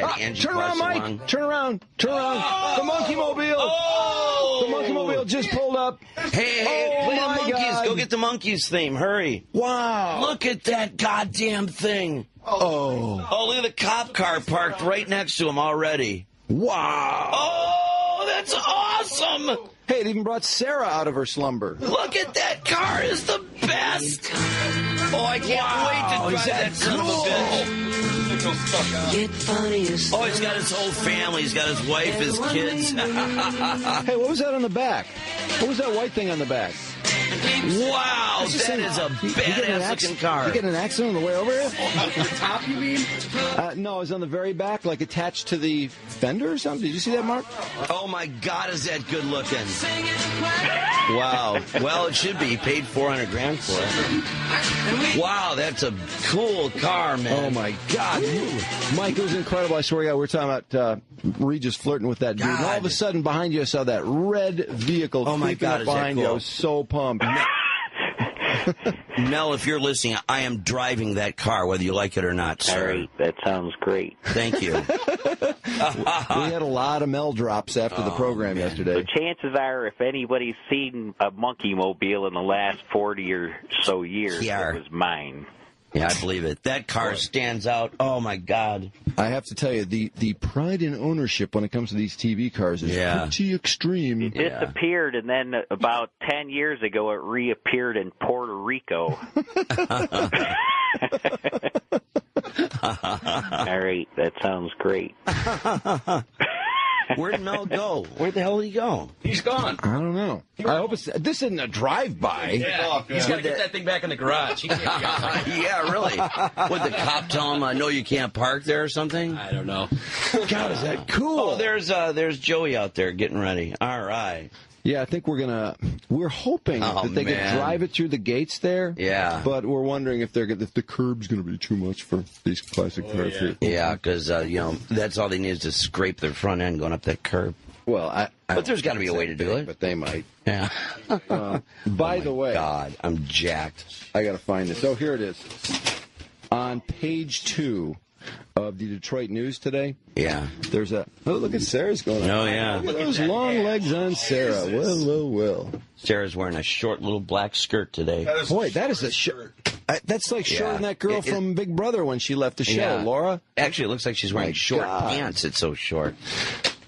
Turn around, Mike. Turn around. The Monkeemobile. Oh! The Monkeemobile just pulled up. Hey, play the monkeys. God. Go get the monkeys theme. Hurry. Wow. Look at that goddamn thing. Oh, Look at the cop car parked right next to him already. wow. Oh, that's awesome. Hey, it even brought Sarah out of her slumber. Look at that car. It's the best. Oh, I can't wait to drive that son of a bitch. Oh, he's got his whole family. He's got his wife, his kids. Hey, what was that on the back? What was that white thing on the back? Wow, that is a badass looking car. You get in an accident on the way over here? On the top, you mean? No, it was on the very back, like attached to the fender or something. Did you see that, Mark? Oh, my God, is that good looking. Wow. Well, it should be. He paid $400,000 for it. Wow, that's a cool car, man. Oh, my God. Mike, it was incredible. I swear to God, we were talking about Regis flirting with that dude. And all of a sudden, behind you, I saw that red vehicle creeping up behind you. I was so pumped. Mel, if you're listening, I am driving that car, whether you like it or not, sir. All right, that sounds great. Thank you. We had a lot of Mel drops after the program yesterday. The chances are, if anybody's seen a Monkeemobile in the last 40 or so years, it was mine. Yeah, I believe it. That car stands out. Oh, my God. I have to tell you, the pride in ownership when it comes to these TV cars is pretty extreme. It disappeared, and then about 10 years ago, it reappeared in Puerto Rico. All right, that sounds great. Where'd Mel go? Where the hell did he go? He's gone. I don't know. I hope this isn't a drive-by. Yeah, he's got to get that thing back in the garage. He can't be out there. Yeah, really. Would the cop tell him, no, you can't park there or something? I don't know. God, is that cool? Oh, there's Joey out there getting ready. All right. Yeah, I think we're hoping that they can drive it through the gates there. Yeah. But we're wondering if the curb's going to be too much for these classic cars. Yeah, because, that's all they need is to scrape their front end going up that curb. Well, but there's got to be a way to do it. But they might. Yeah. By the way. God, I'm jacked. I got to find this. Oh, here it is. On page 2 of the Detroit News today. Yeah. There's look at Sarah's going on. Oh, yeah. Look at those long legs on Sarah. Well. Sarah's wearing a short little black skirt today. Boy, that is a shirt. That's like shorter than that girl from Big Brother when she left the show, Laura. Actually, it looks like she's wearing short pants. It's so short.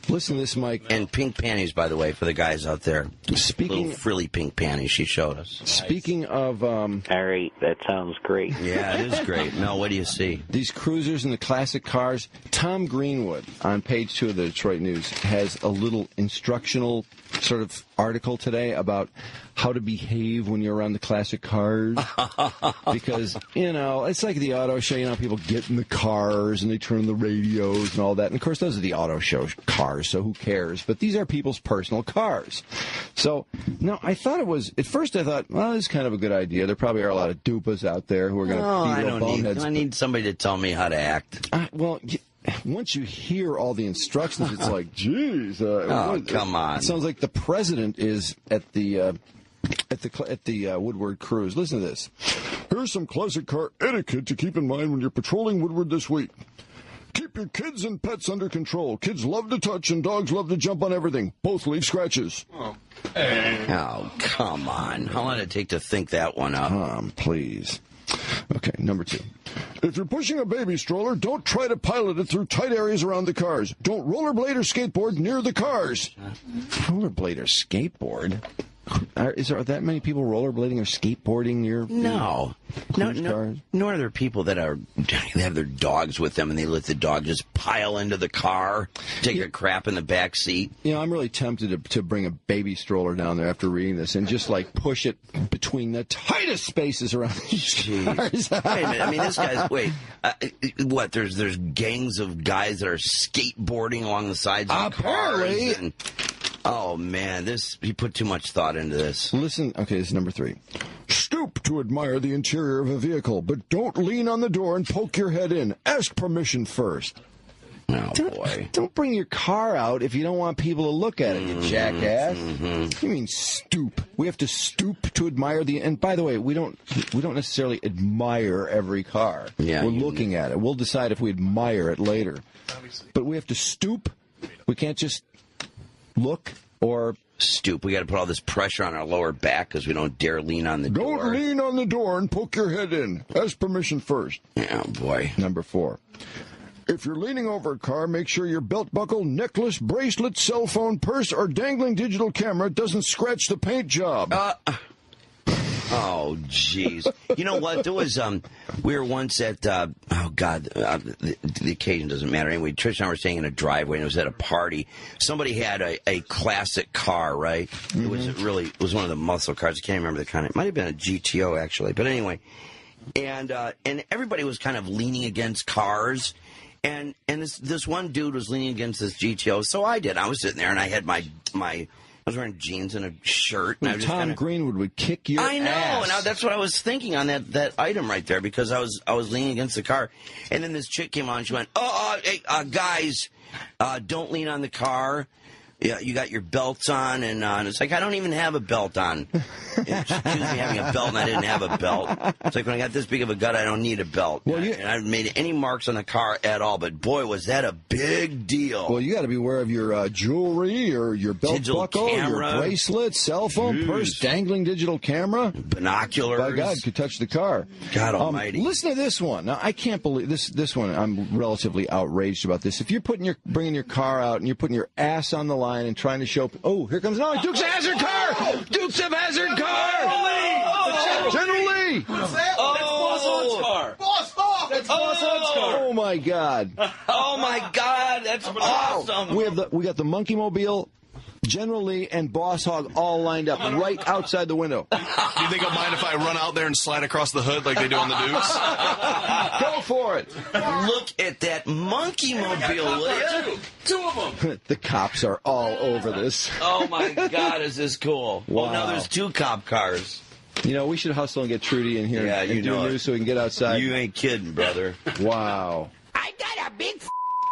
Listen to this, Mike. And pink panties, by the way, for the guys out there. Little frilly pink panties she showed us. Speaking of... All right, that sounds great. Yeah, it is great. Mel, what do you see? These cruisers and the classic cars. Tom Greenwood, on page 2 of the Detroit News, has a little instructional sort of article today about how to behave when you're around the classic cars. Because, it's like the auto show. People get in the cars and they turn on the radios and all that. And, of course, those are the auto show cars, so who cares? But these are people's personal cars. So, no, I thought it was... At first I thought, well, this is kind of a good idea. There probably are a lot of dupas out there who are going to be real boneheads. I need somebody to tell me how to act. Once you hear all the instructions, it's like, geez. Come on. It sounds like the president is at the Woodward Cruise. Listen to this. Here's some classic car etiquette to keep in mind when you're patrolling Woodward this week. Keep your kids and pets under control. Kids love to touch and dogs love to jump on everything. Both leave scratches. Oh, come on. How long did it take to think that one up? Tom, please. Okay, number 2. If you're pushing a baby stroller, don't try to pilot it through tight areas around the cars. Don't rollerblade or skateboard near the cars. Rollerblade or skateboard? Is there that many people rollerblading or skateboarding near cars? Nor are there people that they have their dogs with them and they let the dog just pile into the car, take a crap in the back seat. I'm really tempted to bring a baby stroller down there after reading this and just push it between the tightest spaces around these cars. Wait a minute. I mean, this guy's what? There's gangs of guys that are skateboarding along the sides of apparently. Cars. Oh, man, he put too much thought into this. Listen, okay, this is number 3. Stoop to admire the interior of a vehicle, but don't lean on the door and poke your head in. Ask permission first. Oh, boy. Don't bring your car out if you don't want people to look at it, you jackass. You mean stoop? We have to stoop to admire the... And by the way, we don't necessarily admire every car. Yeah, we're looking at it. We'll decide if we admire it later. But we have to stoop. We can't just look or... Stoop. We got to put all this pressure on our lower back because we don't dare lean on the door. Don't lean on the door and poke your head in. Ask permission first. Oh, boy. Number 4. If you're leaning over a car, make sure your belt buckle, necklace, bracelet, cell phone, purse, or dangling digital camera doesn't scratch the paint job. Oh, jeez. You know what? There was, we were once at, the occasion doesn't matter. Anyway, Trish and I were staying in a driveway, and it was at a party. Somebody had a classic car, right? It was one of the muscle cars. I can't remember the kind. It might have been a GTO, actually. But anyway, and everybody was kind of leaning against cars. And this one dude was leaning against this GTO, so I did. I was sitting there, and I had I was wearing jeans and a shirt. And Tom Greenwood would kick your ass. I know, and that's what I was thinking on that item right there, because I was leaning against the car, and then this chick came on. And she went, hey, guys, don't lean on the car. Yeah, you got your belts on, and it's like, I don't even have a belt on. She accused me of having a belt, and I didn't have a belt. It's like, when I got this big of a gut, I don't need a belt. Well, and I haven't made any marks on the car at all, but boy, was that a big deal. Well, you got to be aware of your jewelry, or your belt digital buckle, camera. Your bracelet, cell phone, purse, dangling digital camera. Binoculars. By God, could touch the car. God almighty. Listen to this one. Now, I can't believe this one. I'm relatively outraged about this. If you're bringing your car out and you're putting your ass on the line and trying to show... Oh, here comes... No, Dukes of Hazzard car! Dukes of Hazzard car! General Lee! What's that? That's Boss Hogg's car. Boss Hogg! That's Boss Hogg's car. Oh, my God. Oh, my God. That's awesome. We got the Monkeemobile, General Lee, and Boss Hogg all lined up right outside the window. Do you think I'll mind if I run out there and slide across the hood like they do on the Dukes? Go for it. Look at that Monkeemobile. Two of them. The cops are all over this. Oh, my God, is this cool. Wow. Well, now there's 2 cop cars. You know, we should hustle and get Trudy in here and do news so we can get outside. You ain't kidding, brother. Wow. I got a big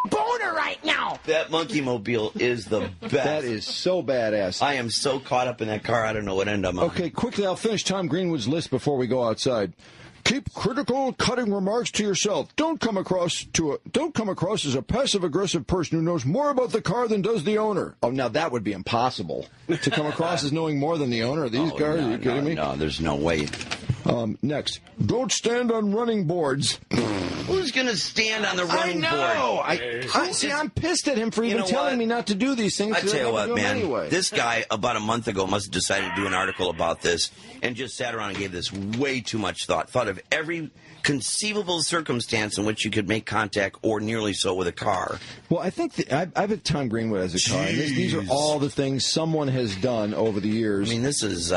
boner right now. That Monkeemobile is the best. That is so badass. I am so caught up in that car, I don't know what end I'm on. Okay, quickly, I'll finish Tom Greenwood's list before we go outside. Keep critical, cutting remarks to yourself. Don't come across as a passive-aggressive person who knows more about the car than does the owner. Oh, now that would be impossible. To come across as knowing more than the owner of these cars? Are you kidding me? No, there's no way. Next, don't stand on running boards. Who's going to stand on the running board? I'm pissed at him for even telling me not to do these things. I tell you what, man. Anyway. This guy, about a month ago, must have decided to do an article about this and just sat around and gave this way too much thought. Thought of every conceivable circumstance in which you could make contact or nearly so with a car. Well, I think I've had Tom Greenwood as a car. And these are all the things someone has done over the years. I mean, this is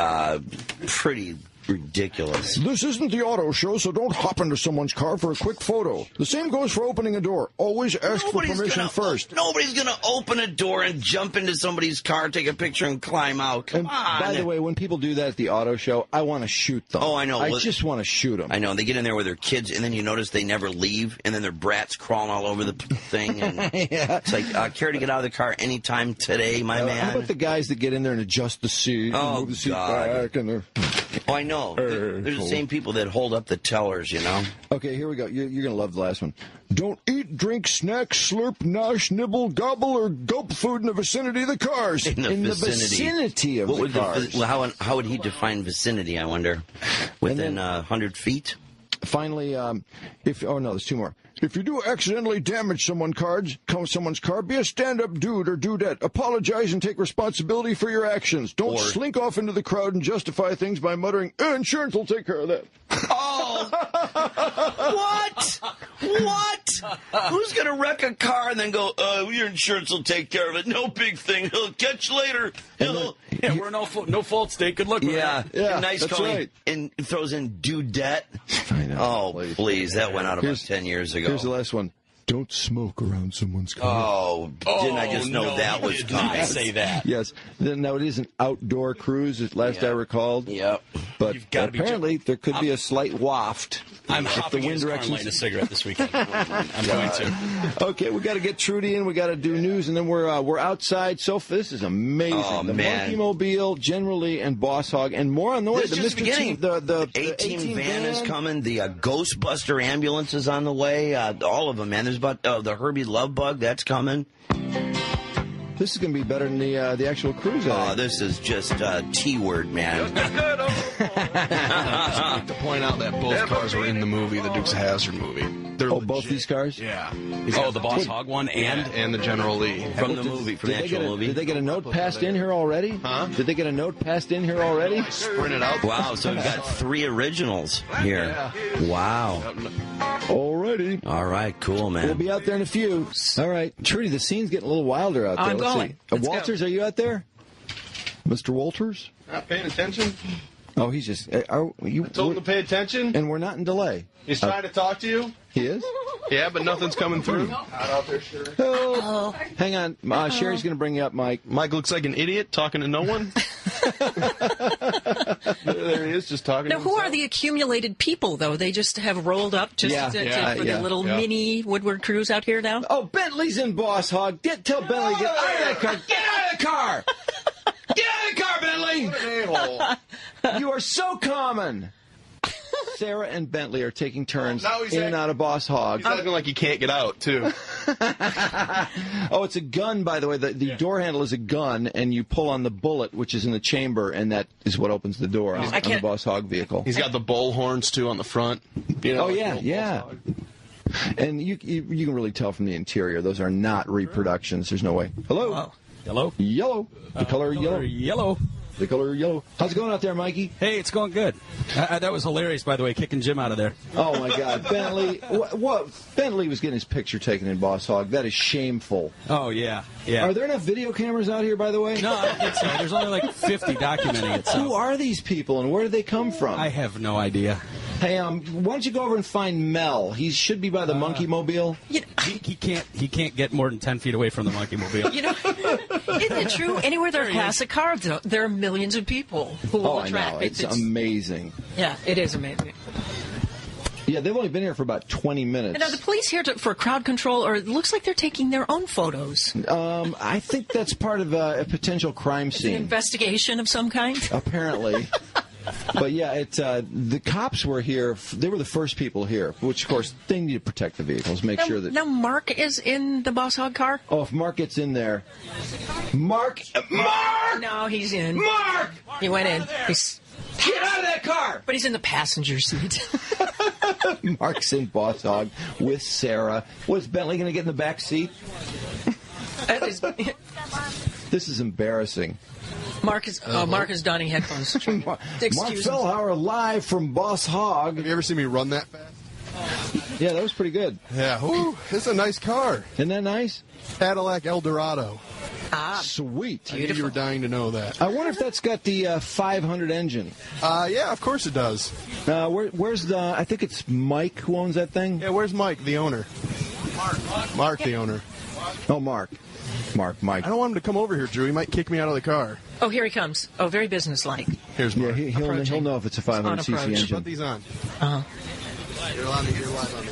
pretty ridiculous. This isn't the auto show, so don't hop into someone's car for a quick photo. The same goes for opening a door. Always ask for permission first. Nobody's going to open a door and jump into somebody's car, take a picture, and climb out. Come on. By the way, when people do that at the auto show, I want to shoot them. Oh, I know. I just want to shoot them. I know. They get in there with their kids, and then you notice they never leave, and then their brats crawling all over the thing. And yeah. It's like, care to get out of the car anytime today, my man? How about the guys that get in there and adjust the seat and move the seat back? And oh, I know. They're the same people that hold up the tellers, you know? Okay, here we go. You're going to love the last one. Don't eat, drink, snack, slurp, nosh, nibble, gobble, or gulp food in the vicinity of the cars. In the vicinity of the cars. How would he define vicinity, I wonder? Within 100 feet? Finally, there's 2 more. If you do accidentally damage someone's car, be a stand-up dude or dudette. Apologize and take responsibility for your actions. Don't slink off into the crowd and justify things by muttering, insurance will take care of that. Oh! What? Who's going to wreck a car and then go, your insurance will take care of it. No big thing. He'll catch you later. We're no fault state. Good luck with that. Yeah, nice that's calling. Right. And throws in dudette. I know. Oh, please. That went out about 10 years ago. Here's the last one. Don't smoke around someone's car. Oh, didn't I just know that was coming? Say that. Yes. Now, it is an outdoor cruise, at last I recalled. Yep. But apparently, there could be a slight waft. I'm hopping in his car and lighting a cigarette this weekend. I'm going to. Okay, we got to get Trudy in. We got to do news, and then we're outside. So this is amazing. Oh, the man. Monkeemobile, General Lee, and Boss Hog, and more on the way. This is just the beginning. The A-Team van is coming. The Ghostbuster ambulance is on the way. All of them, man. There's about the Herbie Love Bug. That's coming. This is going to be better than the actual cruise. Oh, this is just T-word, man. To point out that both cars were in the movie, the Dukes of Hazzard movie. They're legit. Both these cars? Yeah. Oh, the Boss Hog one and the General Lee. From the movie, from the actual movie. Did they get a note passed in here already? Huh? Did they get a note passed in here already? Printed out. Wow, so we've got 3 originals here. Yeah. Wow. Alrighty. All right, cool, man. We'll be out there in a few. All right. Trudy, the scene's getting a little wilder out there. I'm Let's going. see. Let's Walters, are you out there? Mr. Walters? Not paying attention? Oh, he's just... Told him to pay attention? And we're not in delay. He's trying to talk to you? He is? Yeah, but nothing's coming through. Not out there, sure. Oh. Hang on. Sherry's going to bring you up, Mike. Mike looks like an idiot talking to no one. There he is, just talking Now, to who himself. are the accumulated people, though? They just have rolled up for the little mini Woodward Cruise out here now? Oh, Bentley's in Boss Hog. Tell Bentley to get out of that car. Get out of the car! Get out of the car, Bentley! You are so common. Sarah and Bentley are taking turns in and out of Boss Hog. He's acting like he can't get out, too. Oh, it's a gun, by the way. The door handle is a gun, and you pull on the bullet, which is in the chamber, and that is what opens the door on the Boss Hog vehicle. He's got the bull horns, too, on the front. You know, yeah. And you can really tell from the interior. Those are not reproductions. There's no way. Hello? Oh. Hello? Yellow. The color yellow. Yellow. The color yellow. How's it going out there, Mikey? Hey, it's going good. That was hilarious, by the way, kicking Jim out of there. Oh, my God. Bentley. What? Bentley was getting his picture taken in Boss Hog. That is shameful. Oh, yeah. Are there enough video cameras out here, by the way? No, I don't think so. There's only like 50 documenting it. So. Who are these people, and where did they come from? I have no idea. Hey, why don't you go over and find Mel? He should be by the Monkeemobile. He can't get more than 10 feet away from the Monkeemobile. Isn't it true? Anywhere there are classic cars, there are millions of people who will attract. I know. It's amazing. Yeah, it is amazing. Yeah, they've only been here for about 20 minutes. And are the police here for crowd control, or it looks like they're taking their own photos? I think that's part of a potential crime scene. An investigation of some kind? Apparently. But yeah, the cops were here. They were the first people here, which, of course, they need to protect the vehicles, make sure that... Now, Mark is in the Boss Hog car? Oh, if Mark gets in there... Mark! No, he's in. Mark! He went in. Get out of that car! But he's in the passenger seat. Mark's in Boss Hog with Sarah. Was Bentley going to get in the back seat? This is embarrassing. Mark is donning headphones. Mark Fellhauer live from Boss Hog. Have you ever seen me run that fast? Yeah, that was pretty good. Yeah. Ooh, this is a nice car. Isn't that nice? Cadillac Eldorado. Sweet. I knew you were dying to know that. I wonder if that's got the 500 engine. Yeah, of course it does. Where's the... I think it's Mike who owns that thing. Yeah, where's Mike, the owner? Mark, the owner. Oh, Mike. I don't want him to come over here, Drew. He might kick me out of the car. Oh, here he comes. Oh, very businesslike. Here's Mark. Yeah, he'll know if it's a 500cc engine. Put these on. Uh-huh. You're allowed to hear live on the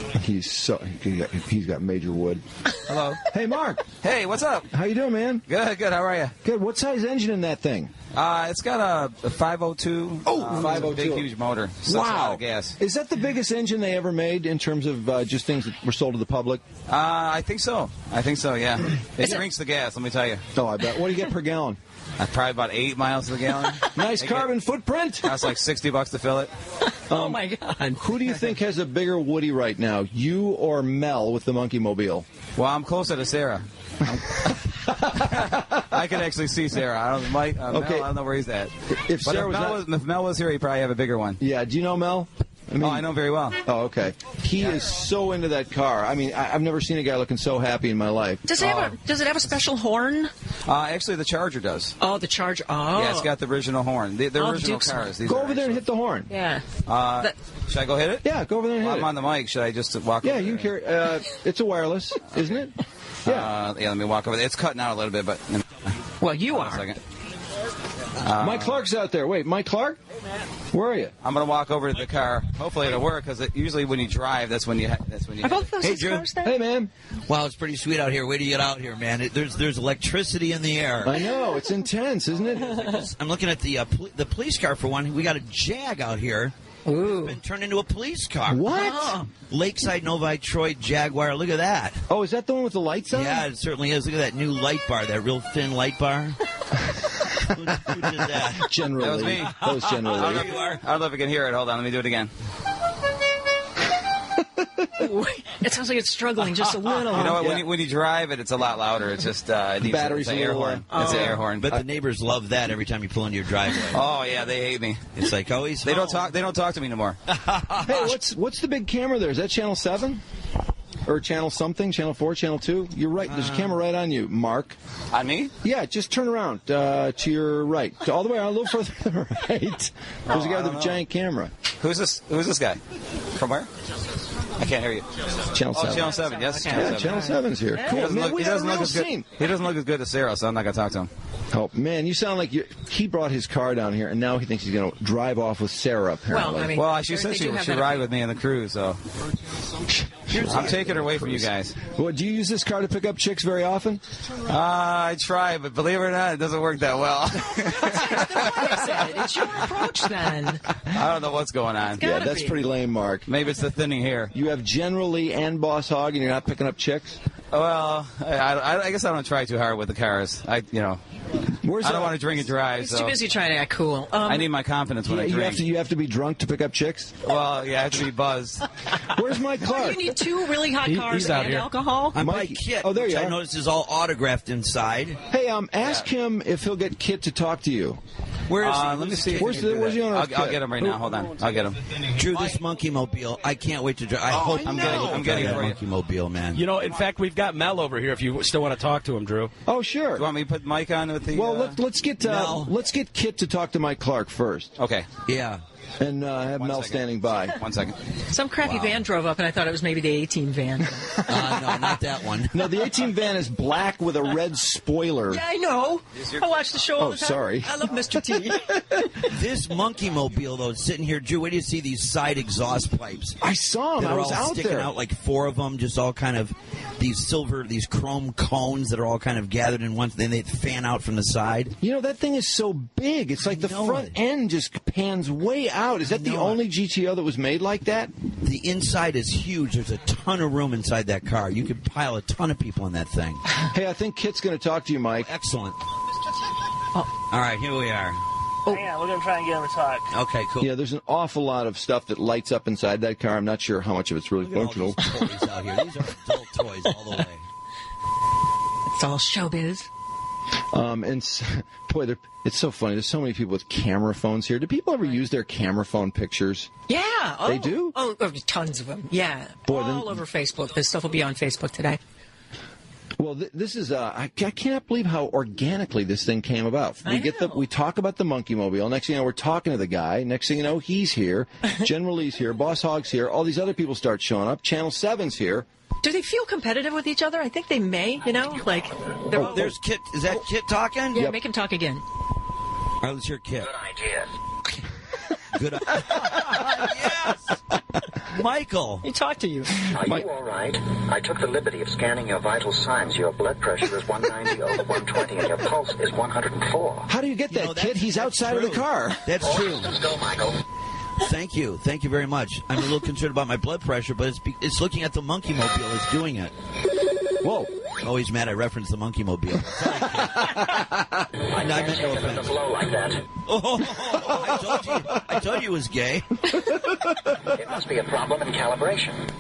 He's got major wood. Hello. Hey, Mark. Hey, what's up? How you doing, man? Good. How are you? Good. What size engine in that thing? It's got a 502. Oh, 502. Big, huge motor. Sucks a lot of gas. Is that the biggest engine they ever made in terms of just things that were sold to the public? I think so, yeah. It drinks the gas, let me tell you. Oh, I bet. What do you get per gallon? Probably about 8 miles to the gallon. Nice carbon footprint. That's like $60 to fill it. Oh, my God. Who do you think has a bigger Woody right now, you or Mel with the Monkeemobile? Well, I'm closer to Sarah. I can actually see Sarah. Okay. Mel, I don't know where he's at. If Mel was here, he'd probably have a bigger one. Yeah, do you know Mel? I mean, I know him very well. Oh, okay. He is so into that car. I mean, I've never seen a guy looking so happy in my life. Does it have a special horn? Actually, the Charger does. Oh, the Charger. Oh. Yeah, it's got the original horn. The original cars. Go over there and hit the horn. Yeah. Should I go hit it? Yeah, go over there and hit it. I'm on the mic. Should I just walk over there? Yeah, you can carry. It's a wireless, isn't it? Yeah. Let me walk over there. It's cutting out a little bit, but... Well, you are. A second. Mike Clark's out there. Wait, Mike Clark? Where are you? I'm going to walk over to the car. Hopefully it'll work, because usually when you drive, that's when you... Are both those cars there? Hey, man. Wow, it's pretty sweet out here. Wait till you get out here, man. There's electricity in the air. I know. It's intense, isn't it? I'm looking at the police car for one. We got a Jag out here. Ooh. It's been turned into a police car. What? Oh. Lakeside Novi Troy Jaguar. Look at that. Oh, is that the one with the lights on? Yeah, it certainly is. Look at that new light bar, that real thin light bar. Who did that? Generally. That was me. That was generally. I don't know if you can hear it. Hold on. Let me do it again. It sounds like it's struggling just a little. You know what? When you drive it, it's a lot louder. It's just it needs battery's an air horn. Oh. It's an air horn. But the neighbors love that every time you pull into your driveway. Oh yeah, they hate me. It's like always. They don't talk. They don't talk to me no more. Hey, what's the big camera there? Is that Channel 7? Or Channel something? Channel 4? Channel 2? You're right. There's a camera right on you, Mark. On me? Yeah, just turn around to your right. All the way around, a little further to the right. There's a guy with a giant camera. Who's this? Who's this guy? From where? I can't hear you. Channel 7. Oh, Channel 7. Yes, Channel 7. Channel 7's here. Cool. He doesn't look as good as Sarah, so I'm not going to talk to him. Oh, man, you sound like he brought his car down here, and now he thinks he's going to drive off with Sarah, apparently. Well, she said she would ride with me on the cruise, so... I'm taking her away from you guys. Well, do you use this car to pick up chicks very often? I try, but believe it or not, it doesn't work that well. It's your approach, then. I don't know what's going on. Yeah, that's pretty lame, Mark. Maybe it's the thinning hair. You have General Lee and Boss Hogg, and you're not picking up chicks? Well, I guess I don't try too hard with the cars. I don't want to drink and drive. He's too busy trying to act cool. I need my confidence when I drink. You have to be drunk to pick up chicks? Well, yeah, I have to be buzzed. Where's Mike Clark? You need two really hot cars and alcohol? I'm by Kit, oh, there you are. I noticed is all autographed inside. Hey, ask him if he'll get Kit to talk to you. Where is he? Let me see. Where's the owner of Kit? I'll get him right now. Hold on. I'll get him. Drew, this Monkeemobile, I can't wait to drive. I'm getting a Monkeemobile, man. You know, in fact, we've got Mel over here if you still want to talk to him, Drew. Oh, sure. Do you want me to put Mike on with the... Well, let's get Kit to talk to Mike Clark first. Okay. Yeah. And have Mel standing by. 1 second. Some crappy van drove up, and I thought it was maybe the A-Team van. No, not that one. No, the A-Team van is black with a red spoiler. Yeah, I know. I watch the show all the time. Sorry. I love Mr. T. This Monkeemobile, though, sitting here, Drew, where do you see these side exhaust pipes? I saw them. I was out sticking there. Out like 4 of them, just all kind of these chrome cones that are all kind of gathered in one. Then they fan out from the side. You know, that thing is so big. It's like the front end just pans way out. Is that the only GTO that was made like that? The inside is huge. There's a ton of room inside that car. You could pile a ton of people in that thing. Hey, I think Kit's going to talk to you, Mike. Excellent. All right, here we are. Yeah, we're going to try and get him to talk. Okay, cool. Yeah, there's an awful lot of stuff that lights up inside that car. I'm not sure how much of it's really functional. Look at all these toys out here. These are adult toys all the way. It's all showbiz. Boy, it's so funny. There's so many people with camera phones here. Do people ever use their camera phone pictures? Yeah. They do? Oh, tons of them. Yeah. Boy, all over Facebook. This stuff will be on Facebook today. Well, this is I cannot believe how organically this thing came about. We talk about the Monkeemobile. Next thing you know, we're talking to the guy. Next thing you know, he's here. General Lee's here. Boss Hogg's here. All these other people start showing up. Channel 7's here. Do they feel competitive with each other? I think they may. Like, there's Kit. Is that Kit talking? Yeah, Yep. make him talk again. All right, let's hear Kit. Good idea. Good idea. Yes. Michael. He talked to you. Are you all right? I took the liberty of scanning your vital signs. Your blood pressure is 190 over 120, and your pulse is 104. How do you get that, Kit? He's outside of the car. That's true. Let's go, Michael. Thank you. Thank you very much. I'm a little concerned about my blood pressure, but it's looking at the Monkeemobile. It's doing it. Whoa. Oh, he's mad I referenced the Monkeemobile. Sorry, Kid. I meant no offense. Blow like that. I told you it was gay. It must be a problem in calibration.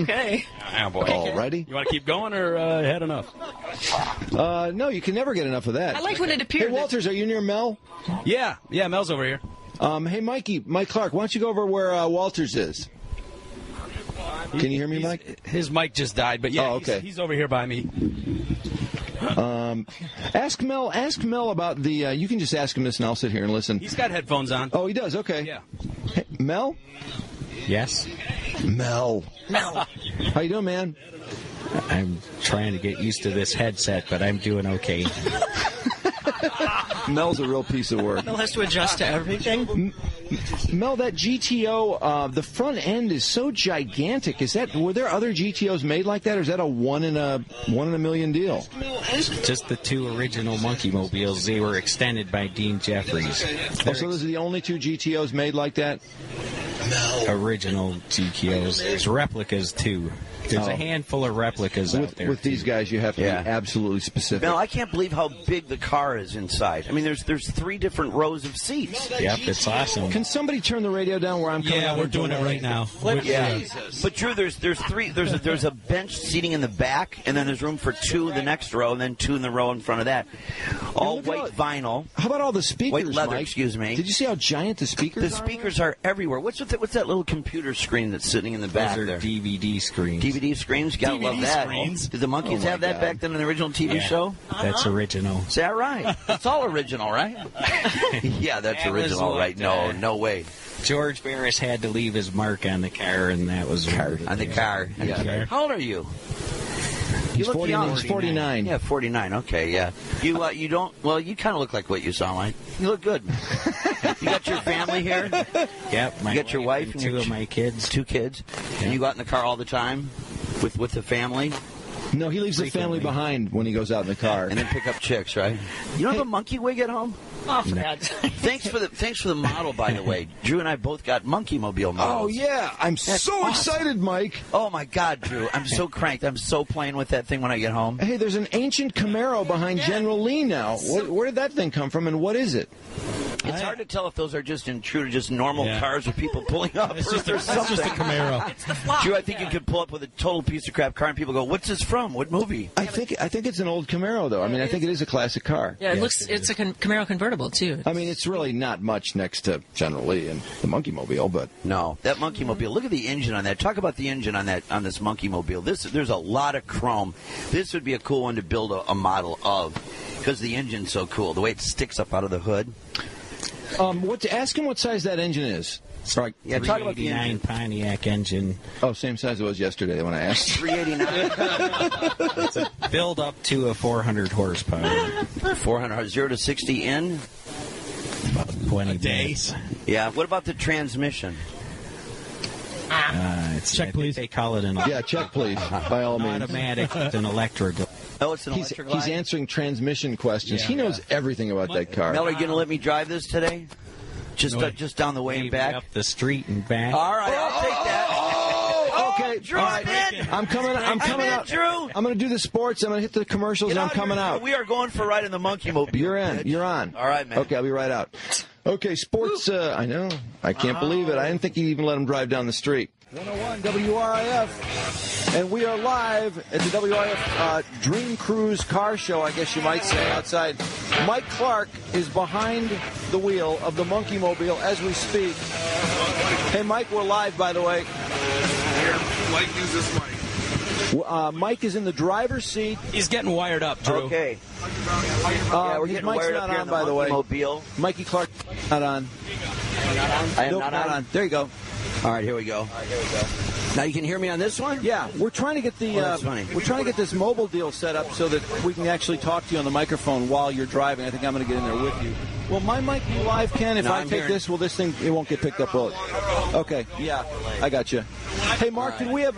Okay. Oh, boy. All righty. You want to keep going or had enough? No, you can never get enough of that. I like when it appeared. Hey, Walters, are you near Mel? Yeah, Mel's over here. Hey, Mike Clark, why don't you go over where Walters is? Can you hear me, Mike? His mic just died, but yeah, okay. He's over here by me. Ask Mel about the. You can just ask him this, and I'll sit here and listen. He's got headphones on. Oh, he does. Okay. Yeah. Hey, Mel. Yes. Mel. How you doing, man? I'm trying to get used to this headset, but I'm doing okay. Mel's a real piece of work. Mel has to adjust to everything. Mel, that GTO, the front end is so gigantic. Were there other GTOs made like that, or is that a one in a million deal? Just the 2 original Monkeemobiles. They were extended by Dean Jeffries. Oh, so those are the only 2 GTOs made like that? Original GTOs. There's replicas too. There's a handful of replicas out there. With these guys, you have to be absolutely specific. Mel, I can't believe how big the car is inside. I mean, there's 3 different rows of seats. Yep, it's awesome. Can somebody turn the radio down where I'm coming out? Yeah, we're doing it right now. Yeah. But Drew, there's 3. There's a bench seating in the back, and then there's room for 2 in the next row, and then 2 in the row in front of that. All white vinyl. How about all the speakers? White leather, Mike? excuse me. Did you see how giant the speakers are? The speakers are everywhere. What's that little computer screen that's sitting in the back Those are there? DVD screens. DVD screens? Gotta love that. Screens. Did the Monkees have that back then in the original TV show? That's original. Is that right? It's all original, right? Yeah, that's original, right? No way. George Barris had to leave his mark on the car, and that was on the car. Yeah. How old are you? He's You look young. 49. Yeah, 49. Okay, yeah. You don't. Well, you kind of look like what you sound like. You look good. You got your family here. Yep. You got your wife and 2 of my kids. 2 kids. Yep. And you go out in the car all the time with the family. No, he leaves the family behind when he goes out in the car, and then pick up chicks, right? You don't have a monkey wig at home? Oh, for God's sake. Thanks for the model, by the way. Drew and I both got Monkeemobile models. Oh yeah, I'm so excited, Mike. Oh my God, Drew, I'm so cranked. I'm so playing with that thing when I get home. Hey, there's an ancient Camaro behind General Lee now. Where did that thing come from, and what is it? It's hard to tell if those are just normal cars with people pulling up. It's just a Camaro. It's the flop. Drew, I think you could pull up with a total piece of crap car, and people go, "What's this from? What movie?" I think it's an old Camaro, though. I mean, I think it is a classic car. Yeah, it's a Camaro convertible too. I mean, it's really not much next to General Lee and the Monkeemobile, but no, that Monkeemobile. Look at the engine on that. Talk about the engine on this Monkeemobile. There's a lot of chrome. This would be a cool one to build a model of because the engine's so cool. The way it sticks up out of the hood. Ask him what size that engine is. Right. Yeah, talk about the engine. Pontiac engine. Oh, same size it was yesterday when I asked. 389. It's a build up to a 400 horsepower. 400, 0 to 60 in? About 20 days. Yeah. What about the transmission? Check, please. They call it an check, please. By all means. Automatic. It's an electric. Oh, it's an electric He's answering transmission questions. He knows everything about that car. Mel, are you going to let me drive this today? Just down the way and back? Up the street and back. All right, I'll take that. Okay, Drew, I'm coming out. Drew. I'm going to do the sports. I'm going to hit the commercials, and I'm coming out. We are going for a ride in the Monkeemobile. You're in. You're on. All right, man. Okay, I'll be right out. Okay, sports. I know. I can't believe it. I didn't think you'd even let him drive down the street. 101 WRIF, and we are live at the WRIF Dream Cruise car show, I guess you might say, outside. Mike Clark is behind the wheel of the Monkeemobile as we speak. Hey, Mike, we're live, by the way. Here, Mike uses this mic. Mike is in the driver's seat. He's getting wired up, Drew. Okay. We're getting Mike's wired not up here on, by the way. Monkeemobile. Mikey Clark, not on. I am nope, not on. There you go. All right, here we go. Now you can hear me on this one? Yeah, we're trying to get we're trying to get this mobile deal set up so that we can actually talk to you on the microphone while you're driving. I think I'm going to get in there with you. Will my mic be live, Ken? If I take this, will this thing, it won't get picked up? Okay, yeah, I got you. Hey, Mark, did we have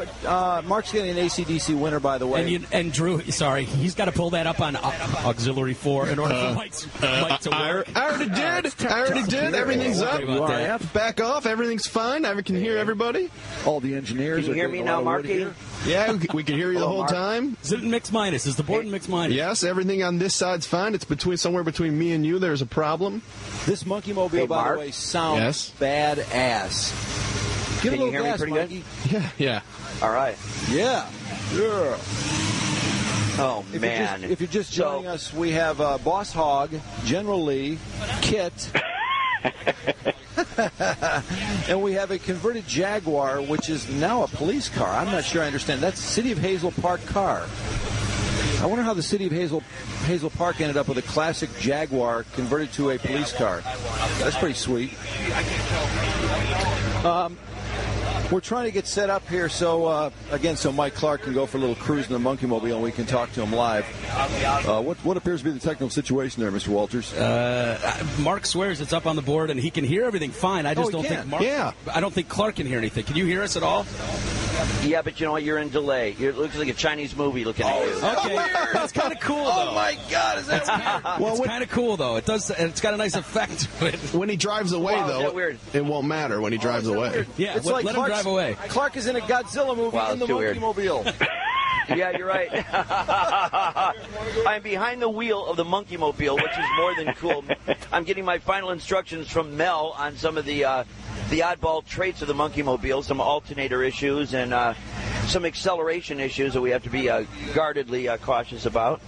Mark's getting an AC/DC winner, by the way. And Drew, sorry, he's got to pull that up on auxiliary 4 in order for Mike to work. I already did. Everything's up. Back off. Everything's fine. I can hear everybody. All the engineers. Can you hear me now, Marky? Yeah, we can hear you the whole time. Is it mixed minus? Is the board in mixed minus? Yes, everything on this side's fine. It's somewhere between me and you. There's a problem. This Monkeemobile, by the way, sounds badass. Give Can it a you hear gas, me pretty Mikey. good? Yeah. All right. Yeah. Oh, man. If you're just joining us, we have Boss Hogg, General Lee, Kit, And we have a converted Jaguar, which is now a police car. I'm not sure I understand. That's City of Hazel Park car. I wonder how the City of Hazel Park ended up with a classic Jaguar converted to a police car. That's pretty sweet. We're trying to get set up here so Mike Clark can go for a little cruise in the Monkeemobile and we can talk to him live. What appears to be the technical situation there, Mr. Walters? Mark swears it's up on the board and he can hear everything fine. I just don't think Mark. Yeah. I don't think Clark can hear anything. Can you hear us at all? Yeah, but you know what? You're in delay. It looks like a Chinese movie looking at you. Okay, that's kind of cool, though. Oh my God, is that weird? Well, it's kind of cool, though. It's got a nice effect to it. When he drives away, though, it won't matter when he drives away. Yeah, it's like let him drive away. Clark is in a Godzilla movie in the Monkeemobile. Yeah, you're right. I'm behind the wheel of the Monkeemobile, which is more than cool. I'm getting my final instructions from Mel on some of the oddball traits of the Monkeemobile, some alternator issues and some acceleration issues that we have to be guardedly cautious about.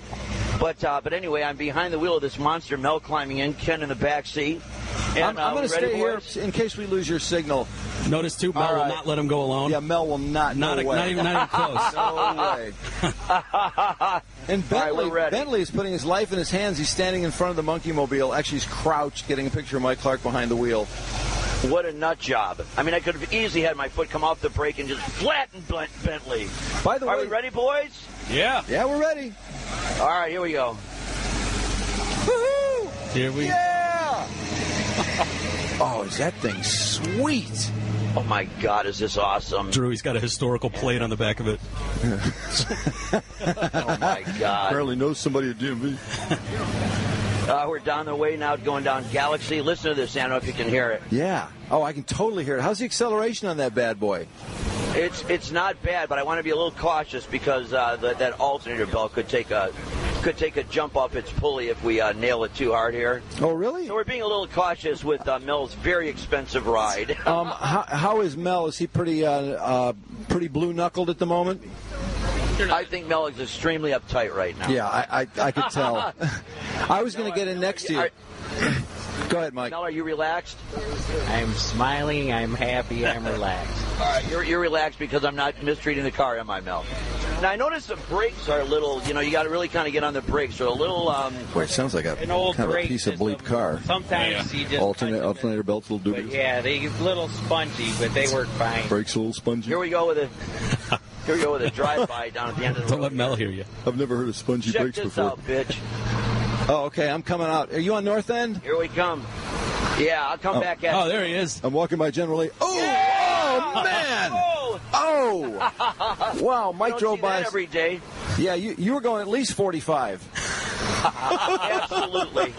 But anyway, I'm behind the wheel of this monster. Mel climbing in, Ken in the back seat. And, I'm going to stay here in case we lose your signal. Notice, too, Mel will not let him go alone. Yeah, Mel will not. Not even close. No way. And Bentley is putting his life in his hands. He's standing in front of the Monkeemobile. Actually, he's crouched, getting a picture of Mike Clark behind the wheel. What a nut job. I mean, I could have easily had my foot come off the brake and just flatten Bentley. By the way, are we ready, boys? Yeah. Yeah, we're ready. All right, here we go. Woohoo! Here we Yeah! Oh, is that thing sweet? Oh, my God, is this awesome. Drew, he's got a historical plate on the back of it. Oh, my God. Apparently knows somebody at DMV. We're down the way now, going down Galaxy. Listen to this, I don't know if you can hear it. Yeah. Oh, I can totally hear it. How's the acceleration on that bad boy? It's not bad, but I want to be a little cautious because that alternator belt could take a jump off its pulley if we nail it too hard here. Oh, really? So we're being a little cautious with Mel's very expensive ride. How is Mel? Is he pretty blue-knuckled at the moment? I think Mel is extremely uptight right now. Yeah, I could tell. I was going to get in next to you. Go ahead, Mike. Mel, are you relaxed? I'm smiling, I'm happy, I'm relaxed. All right, you're relaxed because I'm not mistreating the car, am I, Mel? Now, I noticed the brakes are a little, you got to really kind of get on the brakes. They're a little... Boy, it sounds like an old kind of a piece of bleep car. Sometimes you just... Alternator belt's a little dubious. Yeah, they're a little spongy, but they work fine. Brakes a little spongy. Here we go with a drive-by down at the end of the road. Don't let Mel hear you. I've never heard of spongy brakes before. Check this out, bitch. Oh, okay, I'm coming out. Are you on North End? Here we come. Yeah, I'll come back at you. Oh, there he is. I'm walking by General Lee. Oh, yeah! Oh, man! Oh! Wow, Mike drove by every day. Yeah, you were going at least 45. Absolutely.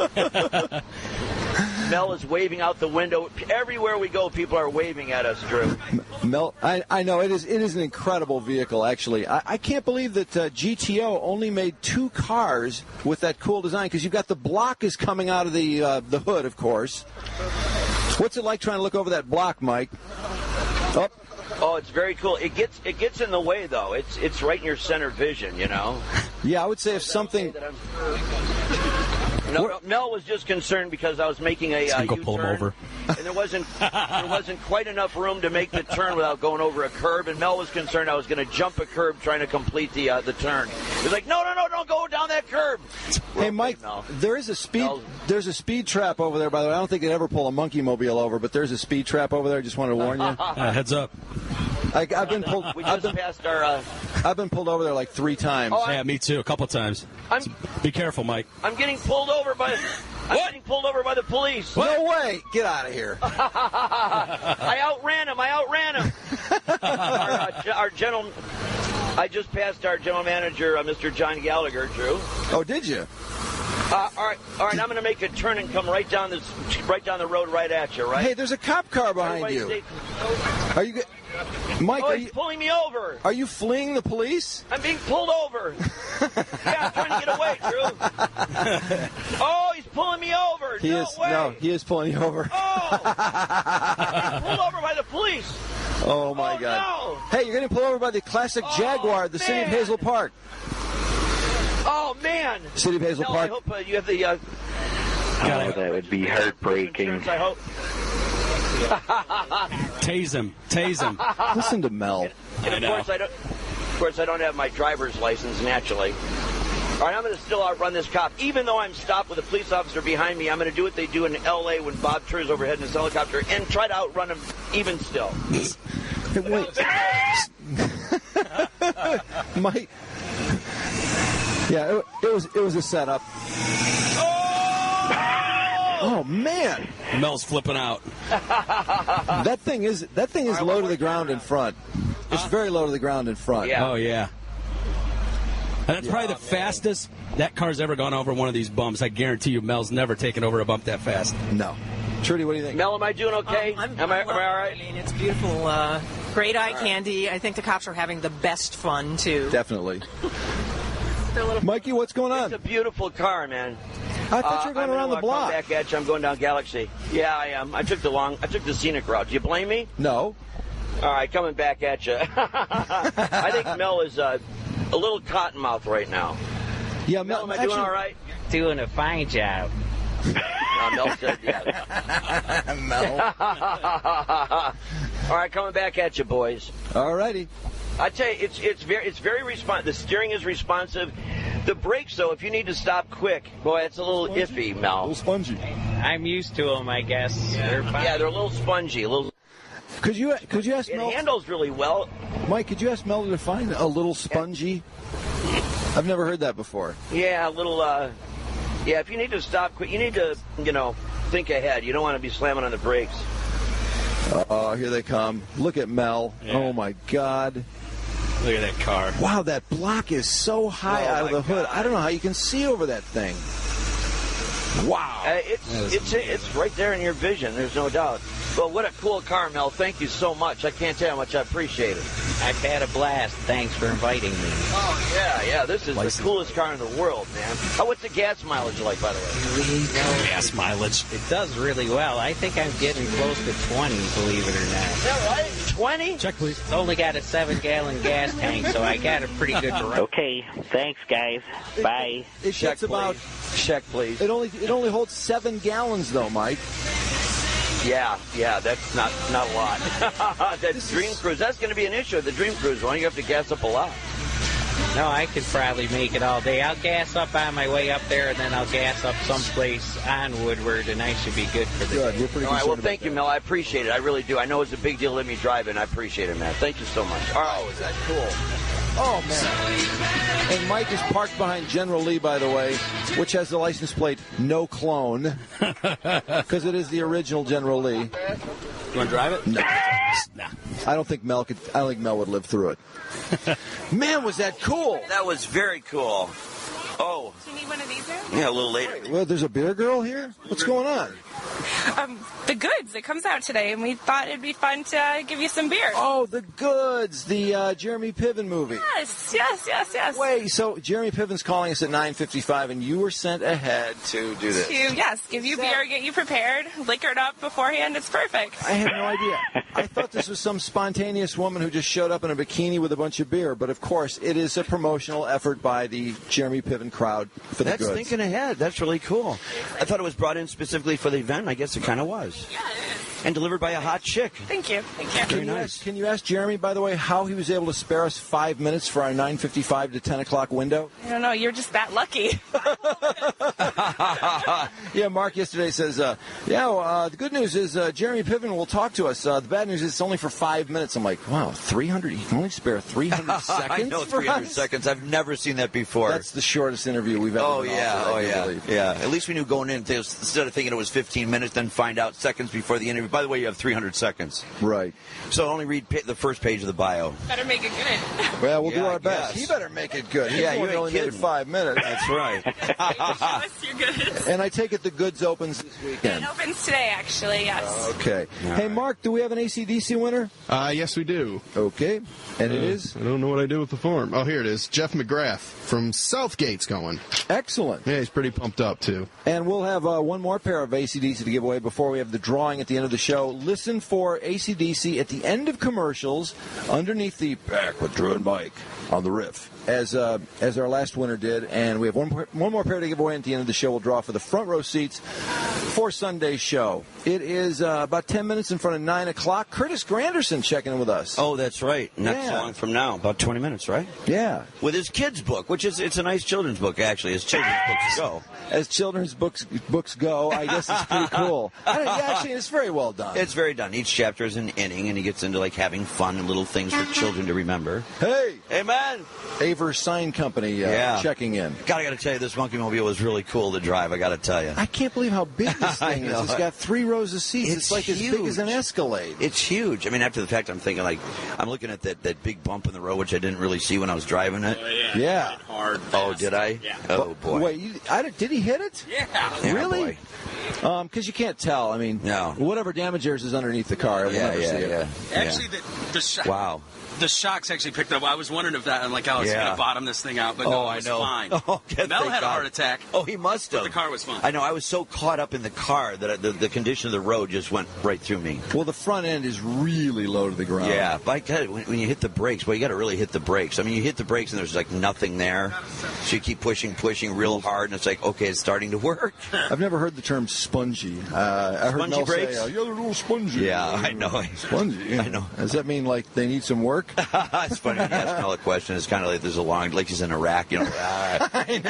Mel is waving out the window. Everywhere we go, people are waving at us, Drew. Mel, I know it is an incredible vehicle. Actually, I can't believe that GTO only made 2 cars with that cool design, because you've got the block is coming out of the hood, of course. What's it like trying to look over that block, Mike? Oh, it's very cool. It gets in the way, though. It's right in your center vision, Yeah, I would say if something. No, Mel was just concerned because I was making a U-turn, pull him over. And there wasn't quite enough room to make the turn without going over a curb. And Mel was concerned I was going to jump a curb trying to complete the turn. He was like, no, don't go down that curb. Hey, Mike, there's a speed trap over there. By the way, I don't think they'd ever pull a Monkeemobile over, but there's a speed trap over there. I just wanted to warn you. Heads up. I've been pulled. I've been pulled over there like 3 times. Oh, yeah, me too. A couple times. Be careful, Mike. I'm getting pulled over by the police. What? No way! Get out of here. I outran him. Our general. I just passed our general manager, Mr. John Gallagher, Drew. Oh, did you? All right. I'm going to make a turn and come right down the road right at you. Right? Hey, there's a cop car behind you. Are you? Mike, he's pulling me over. Are you fleeing the police? I'm being pulled over. Yeah, I'm trying to get away, Drew. Oh, he's pulling me over. He is pulling you over. Oh! I'm being pulled over by the police. Oh, my God. No. Hey, you're getting pulled over by the classic Jaguar, the City of Hazel Park. Oh, man. City of Hazel Park. I hope you have the... that would be heartbreaking. I hope. Tase him. Listen to Mel. And of course, I don't have my driver's license, naturally. All right, I'm going to still outrun this cop. Even though I'm stopped with a police officer behind me, I'm going to do what they do in L.A. when Bob Turner's overhead in his helicopter and try to outrun him even still. Hey, wait. Mike. Yeah, it was a setup. Oh man! Mel's flipping out. That thing is low to the ground in front. It's very low to the ground in front. Yeah. Oh yeah. And that's probably the fastest that car's ever gone over one of these bumps. I guarantee you, Mel's never taken over a bump that fast. No. Trudy, what do you think? Mel, am I doing okay? Am I all right? I mean, it's beautiful. Great eye candy. I think the cops are having the best fun, too. Definitely. Mikey, what's going on? It's a beautiful car, man. I thought you were going around the block. Back at you. I'm going down Galaxy. Yeah, I am. I took the scenic route. Do you blame me? No. All right, coming back at you. I think Mel is a little cottonmouth right now. Yeah, Mel, am I doing all right? Doing a fine job. Mel said yes. Mel. All right, coming back at you, boys. All righty. I tell you, it's very responsive. The steering is responsive. The brakes, though, if you need to stop quick, boy, it's a little iffy, Mel. A little spongy. I'm used to them, I guess. They're fine. Yeah, they're a little spongy. Could you ask Mel? It handles really well. Mike, could you ask Mel to define a little spongy? I've never heard that before. Yeah, a little. Yeah, if you need to stop quick, you need to, think ahead. You don't want to be slamming on the brakes. Oh, here they come. Look at Mel. Yeah. Oh, my God. Look at that car. Wow, that block is so high out of the hood. I don't know how you can see over that thing. Wow. It's right there in your vision, there's no doubt. Well, what a cool car, Mel. Thank you so much. I can't tell you how much I appreciate it. I've had a blast. Thanks for inviting me. Oh, yeah. This is the coolest car in the world, man. What's the gas mileage like, by the way? Gas mileage. It does really well. I think I'm getting close to 20, believe it or not. Is that right? 20? Check, please. It's only got a 7-gallon gas tank, so I got a pretty good run. Okay, thanks, guys. Bye. Check, please. It only holds 7 gallons, though, Mike. Yeah, that's not a lot. Dream Cruise, that's going to be an issue. The Dream Cruise one, you have to gas up a lot. No, I could probably make it all day. I'll gas up on my way up there, and then I'll gas up someplace on Woodward, and I should be good for the day. We're pretty all right, well, thank you, Mel. I appreciate it. I really do. I know it's a big deal to let me drive it, and I appreciate it, man. Thank you so much. All right. Oh, is that cool? Oh, man. And Mike is parked behind General Lee, by the way, which has the license plate No Clone, because it is the original General Lee. You want to drive it? No. Nah. I don't think Mel would live through it. Man, was that cool? That was very cool. Oh. Do you need one of these now? Yeah, a little later. Well, there's a beer girl here? What's going on? The Goods. It comes out today, and we thought it'd be fun to give you some beer. Oh, The Goods, the Jeremy Piven movie. Yes. Wait, so Jeremy Piven's calling us at 9:55, and you were sent ahead to do this? Yes, give you beer, get you prepared, liquored up beforehand. It's perfect. I had no idea. I thought this was some spontaneous woman who just showed up in a bikini with a bunch of beer, but of course, it is a promotional effort by the Jeremy Piven crowd for The Goods. That's thinking ahead. That's really cool. I thought it was brought in specifically for the event. I guess it kind of was. Yeah, it is. And delivered by a hot chick. Thank you. Very nice. Can you ask Jeremy, by the way, how he was able to spare us 5 minutes for our 9:55 to 10 o'clock window? I don't know. You're just that lucky. Yeah, Mark yesterday says, the good news is Jeremy Piven will talk to us. The bad news is it's only for 5 minutes. I'm like, wow, 300? You can only spare 300 seconds? I know, 300 seconds. I've never seen that before. That's the shortest interview we've ever done. Yeah. At least we knew going in, instead of thinking it was 15 minutes, then find out seconds before the interview. By the way, you have 300 seconds. Right. So only read the first page of the bio. Better make it good. Well, we'll do our best. He better make it good. Yeah, you only made it 5 minutes. That's right. You're good. And I take it The Goods opens this weekend. It opens today, actually, yes. Okay. Hey, Mark, do we have an AC/DC winner? Yes, we do. Okay. And it is? I don't know what I did with the form. Oh, here it is. Jeff McGrath from Southgate's going. Excellent. Yeah, he's pretty pumped up, too. And we'll have one more pair of AC/DC to give away before we have the drawing at the end of the show. Listen for AC/DC at the end of commercials underneath the Back with Drew and Mike on the Riff. as our last winner did, and we have one more pair to give away at the end of the show. We'll draw for the front row seats for Sunday's show. It is about 10 minutes in front of 9 o'clock. Curtis Granderson checking in with us. Oh, that's right. Not so long from now. About 20 minutes, right? Yeah. With his kids' book, which it's a nice children's book, actually, as children's books go. As children's books go, I guess it's pretty cool. Actually, it's very well done. It's very done. Each chapter is an inning, and he gets into, like, having fun and little things for children to remember. Hey! Hey, man! Aver Sign Company checking in. I got to tell you, this Monkeemobile was really cool to drive, I got to tell you. I can't believe how big this thing is. It's got 3 rows of seats. It's like huge. As big as an Escalade. It's huge. I mean, after the fact, I'm thinking, like, I'm looking at that big bump in the road, which I didn't really see when I was driving it. Oh, yeah. Yeah. Hard. Oh, did I? Yeah. Oh, boy. Wait, did he hit it? Yeah. Really? Because you can't tell. I mean, whatever damage there is underneath the car. Yeah. Actually, the shock. Wow. The shocks actually picked up. I was wondering if that, I was going to bottom this thing out, but no, it was fine. Mel had a heart attack. Oh, he must have. But the car was fine. I know. I was so caught up in the car that the condition of the road just went right through me. Well, the front end is really low to the ground. Yeah, but when you hit the brakes, you got to really hit the brakes. I mean, you hit the brakes and there's like nothing there, so you keep pushing real hard, and it's like, okay, it's starting to work. I've never heard the term spongy. I heard Mel brakes? say, "You're a little spongy." Yeah, I know. Spongy. I know. Does that mean like they need some work? It's funny when you ask Mel a question. It's kind of like there's a long, like he's in Iraq, you know. I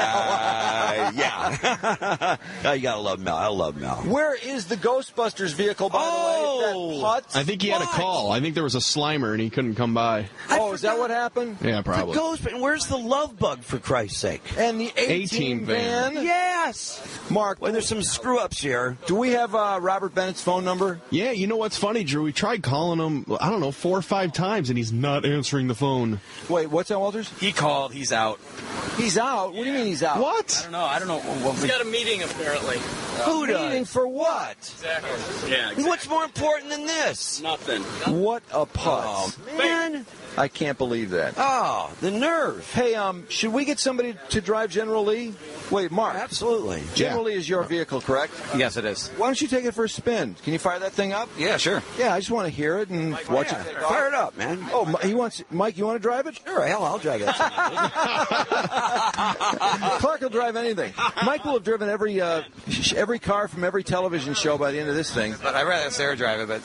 know. You gotta love Mel. I love Mel. Where is the Ghostbusters vehicle, by the way? That Putz? I think he had a call. I think there was a Slimer and he couldn't come by. Is that what happened? Yeah, probably. And where's the Love Bug, for Christ's sake? And the A-Team van? Yes. Mark, well, there's some screw-ups here. Do we have Robert Bennett's phone number? Yeah, you know what's funny, Drew? We tried calling him, 4 or 5 times, and he's not answering the phone. Wait, what's that, Walters? He called. He's out. He's out? What do you mean he's out? What? I don't know. He's got a meeting, apparently. Who does? Meeting for what? Exactly. Yeah, exactly. What's more important than this? Nothing. What a putz. Oh, man. I can't believe that. Oh, the nerve. Hey, should we get somebody to drive General Lee? Wait, Mark. Absolutely. General Lee is your vehicle, correct? Yes, it is. Why don't you take it for a spin? Can you fire that thing up? Yeah, sure. Yeah, I just want to hear it and watch it. Fire it up, man. Oh, Mike, you want to drive it? Sure, hell, I'll drive it. Clark will drive anything. Mike will have driven every car from every television show by the end of this thing. But I'd rather Sarah drive it, but...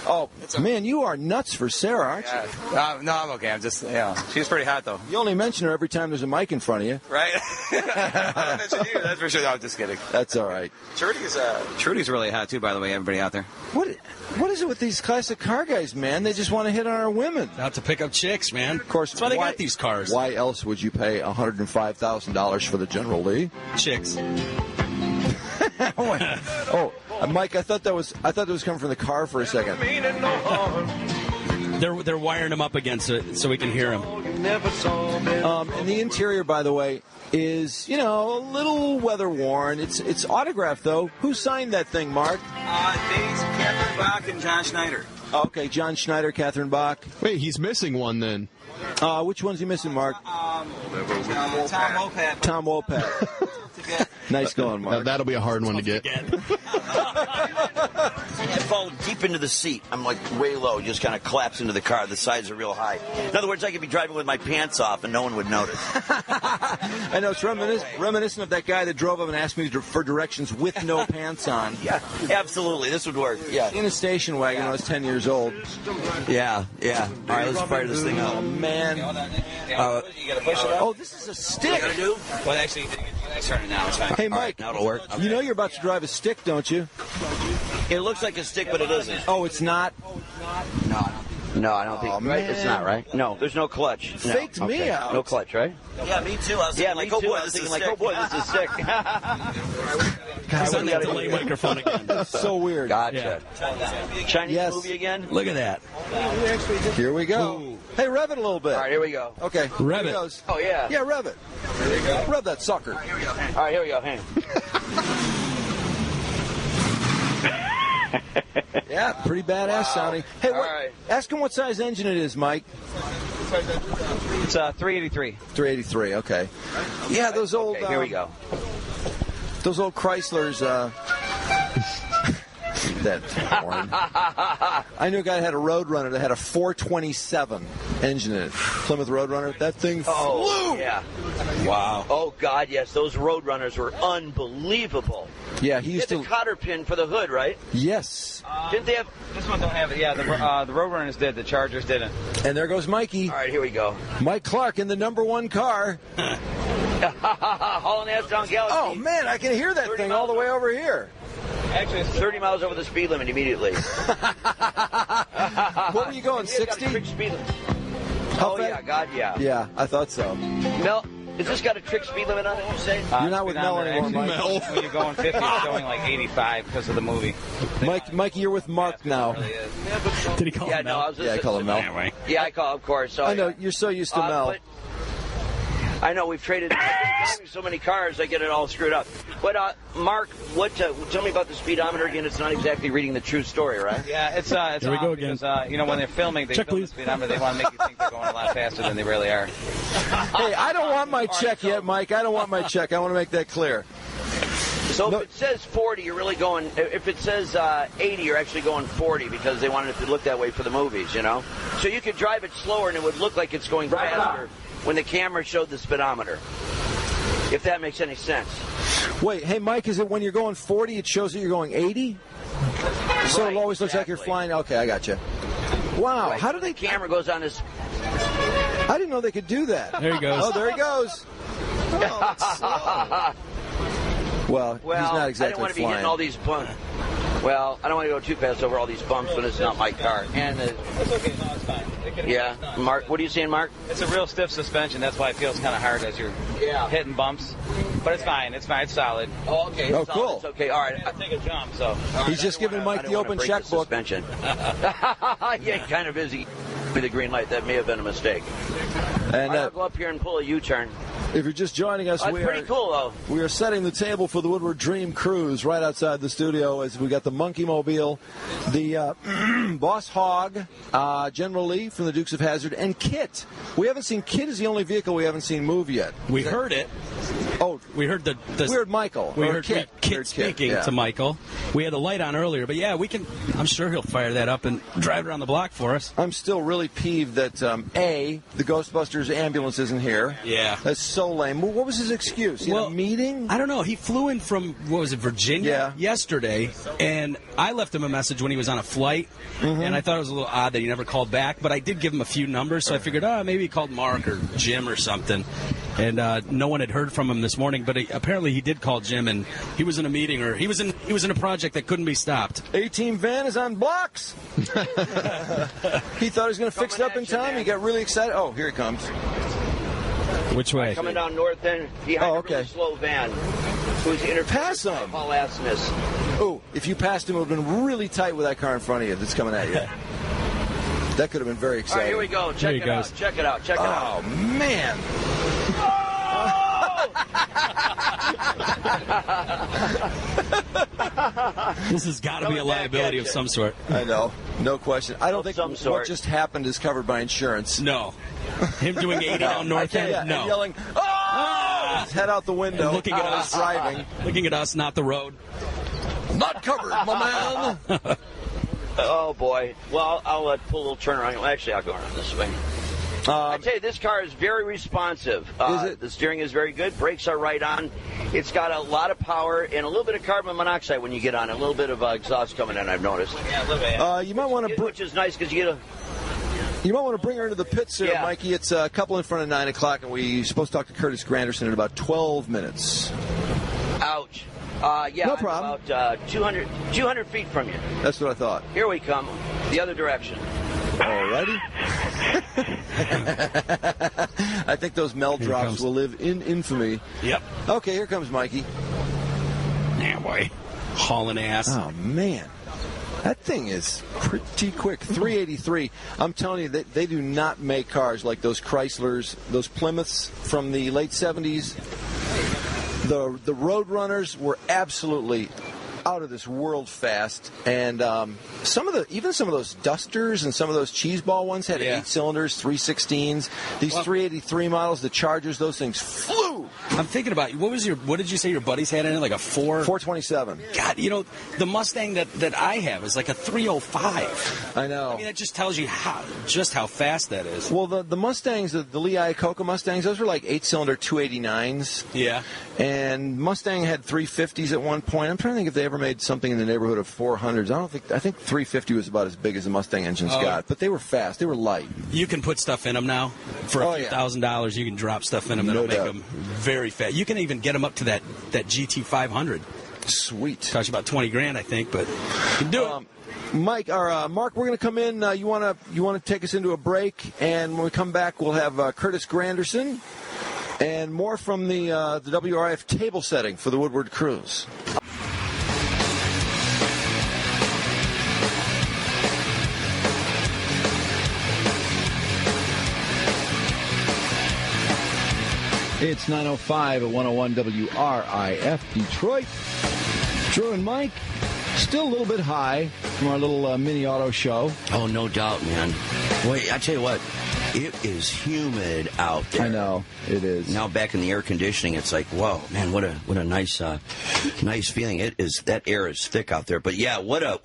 Oh, man, you are nuts for Sarah, aren't you? No, I'm okay. I'm just, she's pretty hot, though. You only mention her every time there's a mic in front of you. Right? I mention you, that's for sure. No, I'm just kidding. That's all right. Trudy's really hot, too, by the way, everybody out there. What is it with these classic car guys, man? They just want to hit on our women. Out to pick up chicks, man. Of course. That's why they got these cars. Why else would you pay $105,000 for the General Lee? Chicks. Mike, I thought that was coming from the car for a second. They're wiring them up against it so we can hear them. And the interior, by the way, is a little weather worn. It's autographed though. Who signed that thing, Mark? Catherine Bach and John Schneider. Okay, John Schneider, Catherine Bach. Wait, he's missing one then. Which one's he missing, Mark? Tom Wopat. Tom Wopat. Nice going, Mark. That'll be a hard one to get. I fall deep into the seat. I'm like way low, just kind of collapse into the car. The sides are real high. In other words, I could be driving with my pants off and no one would notice. I know, it's reminiscent of that guy that drove up and asked me for directions with no pants on. Yeah, absolutely. This would work. Yeah. In a station wagon when I was 10 years old. Yeah. All right, let's fire this thing up. Oh, man. You gotta push it up. Oh, this is a stick. Well, actually, turn it now. It's fine. Hey, Mike. Now it'll work. Okay. You know you're about to drive a stick, don't you? It looks like a stick, but it isn't. Oh, it's not? No, I don't think. Oh, right? man. It's not, right? No, there's no clutch. No. Faked me out. No clutch, right? Yeah, me too. I was thinking, like, oh boy, this is a stick. He's on that delay microphone again. So weird. Gotcha. Yeah. Chinese movie again? Look at that. Here we go. Ooh. Hey, rev it a little bit. All right, here we go. Okay. Rev it. Goes. Oh, yeah. Yeah, rev it. Here we go. Rev that sucker. All right, here we go. All right, here we go. Hang Yeah, pretty badass sounding. Hey, ask him what size engine it is, Mike. It's 383. 383, okay. Yeah, those old... here we go. Those old Chryslers... that horn. I knew a guy that had a Roadrunner that had a 427. engine in it. Plymouth Roadrunner, that thing flew. Yeah. Wow. Oh, God, yes. Those Roadrunners were unbelievable. Yeah, he used to... the cotter pin for the hood, right? Yes. Didn't they have... This one don't have it. Yeah, the Roadrunners did. The Chargers didn't. And there goes Mikey. All right, here we go. Mike Clark in the #1 car. Hauling ass down Galaxy. Oh, man, I can hear that thing all the way over here. Actually, it's 30 miles over the speed limit immediately. What were you going, 60? Oh, yeah, God, yeah. Yeah, I thought so. Mel, has this got a trick speed limit on it, you say? You're not with Mel anymore, Mike. Mel. When you're going 50, it's going like 85 because of the movie. Mikey, you're with Mark now. Did he call him Mel? Yeah, I call him Mel. Yeah, I call him, of course. So, I know, you're so used to Mel. I know, we've traded so many cars, I get it all screwed up. But, Mark, tell me about the speedometer again. It's not exactly reading the true story, right? Yeah, it's Here we go again. Because, when they're filming, they film the speedometer. They want to make you think they're going a lot faster than they really are. Hey, I don't want my check yet, Mike. I don't want my check. I want to make that clear. So if it says 40, you're really going, if it says 80, you're actually going 40 because they wanted it to look that way for the movies, you know? So you could drive it slower and it would look like it's going faster when the camera showed the speedometer, if that makes any sense. Wait, hey, Mike, is it when you're going 40, it shows that you're going 80? So it always looks like you're flying. Okay, I got you. Wow, right. How do they... The camera goes on this... I didn't know they could do that. There he goes. Oh, there he goes. Oh, that's slow. Well, he's not exactly I don't want to be flying. hitting all these bumps. Well, I don't want to go too fast over all these bumps when it's not my car. And it's okay. No, it's fine. yeah, Mark, what are you saying, Mark? It's a real stiff suspension. That's why it feels kind of hard as you're hitting bumps. But it's fine. It's fine. It's solid. Oh, okay. Oh, cool. It's okay. All right. I take a jump, so. He's just giving Mike the open checkbook. Suspension. Yeah, kind of is. With the green light, that may have been a mistake. And I'll go up here and pull a U-turn. If you're just joining us, That's pretty cool, though. We are setting the table for the Woodward Dream Cruise right outside the studio as we got the Monkeemobile, the Boss Hog, General Lee from the Dukes of Hazzard, and Kit. We haven't seen Kit is the only vehicle we haven't seen move yet. We heard it. Oh, we heard we heard Michael. We heard Kit speaking to Michael. We had the light on earlier, but yeah, we can. I'm sure he'll fire that up and drive it around the block for us. I'm still really peeved that the Ghostbusters ambulance isn't here. Yeah, that's so lame. What was his excuse? He had a meeting? I don't know. He flew in from Virginia yesterday, and I left him a message when he was on a flight, and I thought it was a little odd that he never called back. But I did give him a few numbers, so I figured, maybe he called Mark or Jim or something. And no one had heard from him this morning, but apparently he did call Jim, and he was in a meeting, or he was in a project that couldn't be stopped. A-Team van is on blocks. He thought he was going to fix it up in time. He got really excited. Oh, here he comes. Which way? Coming down north end behind a really slow van. Who's pass him. Paul Asmus. Oh, if you passed him, it would have been really tight with that car in front of you that's coming at you. That could have been very exciting. All right, here we go. Check it out. Check it out. Check it out. Oh, man. This has got to be a liability of some sort. I know. No question. I don't think what just happened is covered by insurance. No. Him doing 80 down North End? No. And yelling, oh! His head out the window. And looking at us. Driving. Looking at us, not the road. Not covered, my man. Oh, boy. Well, I'll pull a little turnaround. Actually, I'll go around this way. I tell you, this car is very responsive. Is it? The steering is very good. Brakes are right on. It's got a lot of power and a little bit of carbon monoxide when you get on. A little bit of exhaust coming in, I've noticed. Yeah, a little bit. You might want to... Which is nice because you get a... You might want to bring her into the pits here, Mikey. It's a couple in front of 9 o'clock, and we're supposed to talk to Curtis Granderson in about 12 minutes. Ouch. No problem. About 200 feet from you. That's what I thought. Here we come. The other direction. Alrighty. I think those Mel drops will live in infamy. Yep. Okay, here comes Mikey. Yeah, boy. Hauling ass. Oh, man. That thing is pretty quick. 383. I'm telling you, they do not make cars like those Chryslers, those Plymouths from the late 70s. The Roadrunners were absolutely out of this world fast, and some of those Dusters and some of those cheeseball ones had 8 cylinders, 316s. These 383 models, the Chargers, those things flew. I'm thinking about what did you say your buddies had in it? Like a 427. God, the Mustang that I have is like a 305. I know. I mean, that just tells you how fast that is. Well, the Mustangs, the Lee Iacocca Mustangs, those were like 8-cylinder 289s. Yeah. And Mustang had 350s at one point. I'm trying to think if they ever made something in the neighborhood of 400s. I think 350 was about as big as the Mustang engines got. But they were fast. They were light. You can put stuff in them now. For a few $1,000, you can drop stuff in them that'll make them very fast. You can even get them up to that GT 500. Sweet. Costs you about $20,000, I think, but you can do it. Mike, or Mark, we're going to come in. You want to take us into a break, and when we come back, we'll have Curtis Granderson and more from the WRIF table setting for the Woodward Cruise. It's 9:05 at 101 WRIF Detroit. Drew and Mike, still a little bit high from our little mini auto show. Oh, no doubt, man. Wait, I tell you what, it is humid out there. I know, it is. Now back in the air conditioning, it's like, whoa, man, what a nice nice feeling. It is. That air is thick out there. But yeah, what a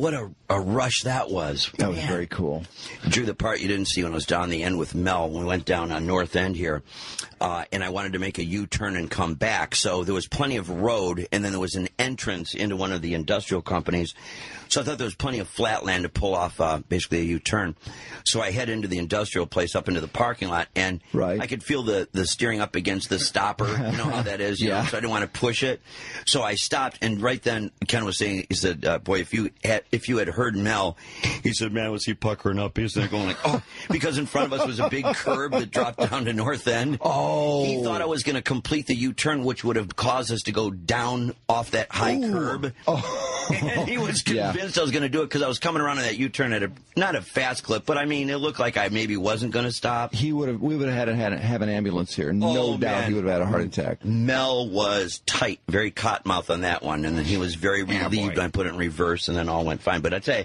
rush that was. That was very cool. Drew, the part you didn't see when I was down the end with Mel, when we went down on North End here, and I wanted to make a U-turn and come back. So there was plenty of road, and then there was an entrance into one of the industrial companies. So I thought there was plenty of flat land to pull off basically a U-turn. So I head into the industrial place, up into the parking lot, and I could feel the steering up against the stopper. You know how that is? You know? So I didn't want to push it. So I stopped, and right then Ken was saying, he said, boy, if you had heard Mel, he said, man, was he puckering up? He was there going like, oh, because in front of us was a big curb that dropped down to North End. Oh. He thought I was going to complete the U-turn, which would have caused us to go down off that high curb. Oh. And he was convinced I was going to do it because I was coming around on that U-turn at not a fast clip, but I mean, it looked like I maybe wasn't going to stop. We would have had to have an ambulance here. No doubt he would have had a heart attack. Mel was tight, very cottonmouth on that one, and then he was very relieved I put it in reverse, and then all went fine. But I tell you,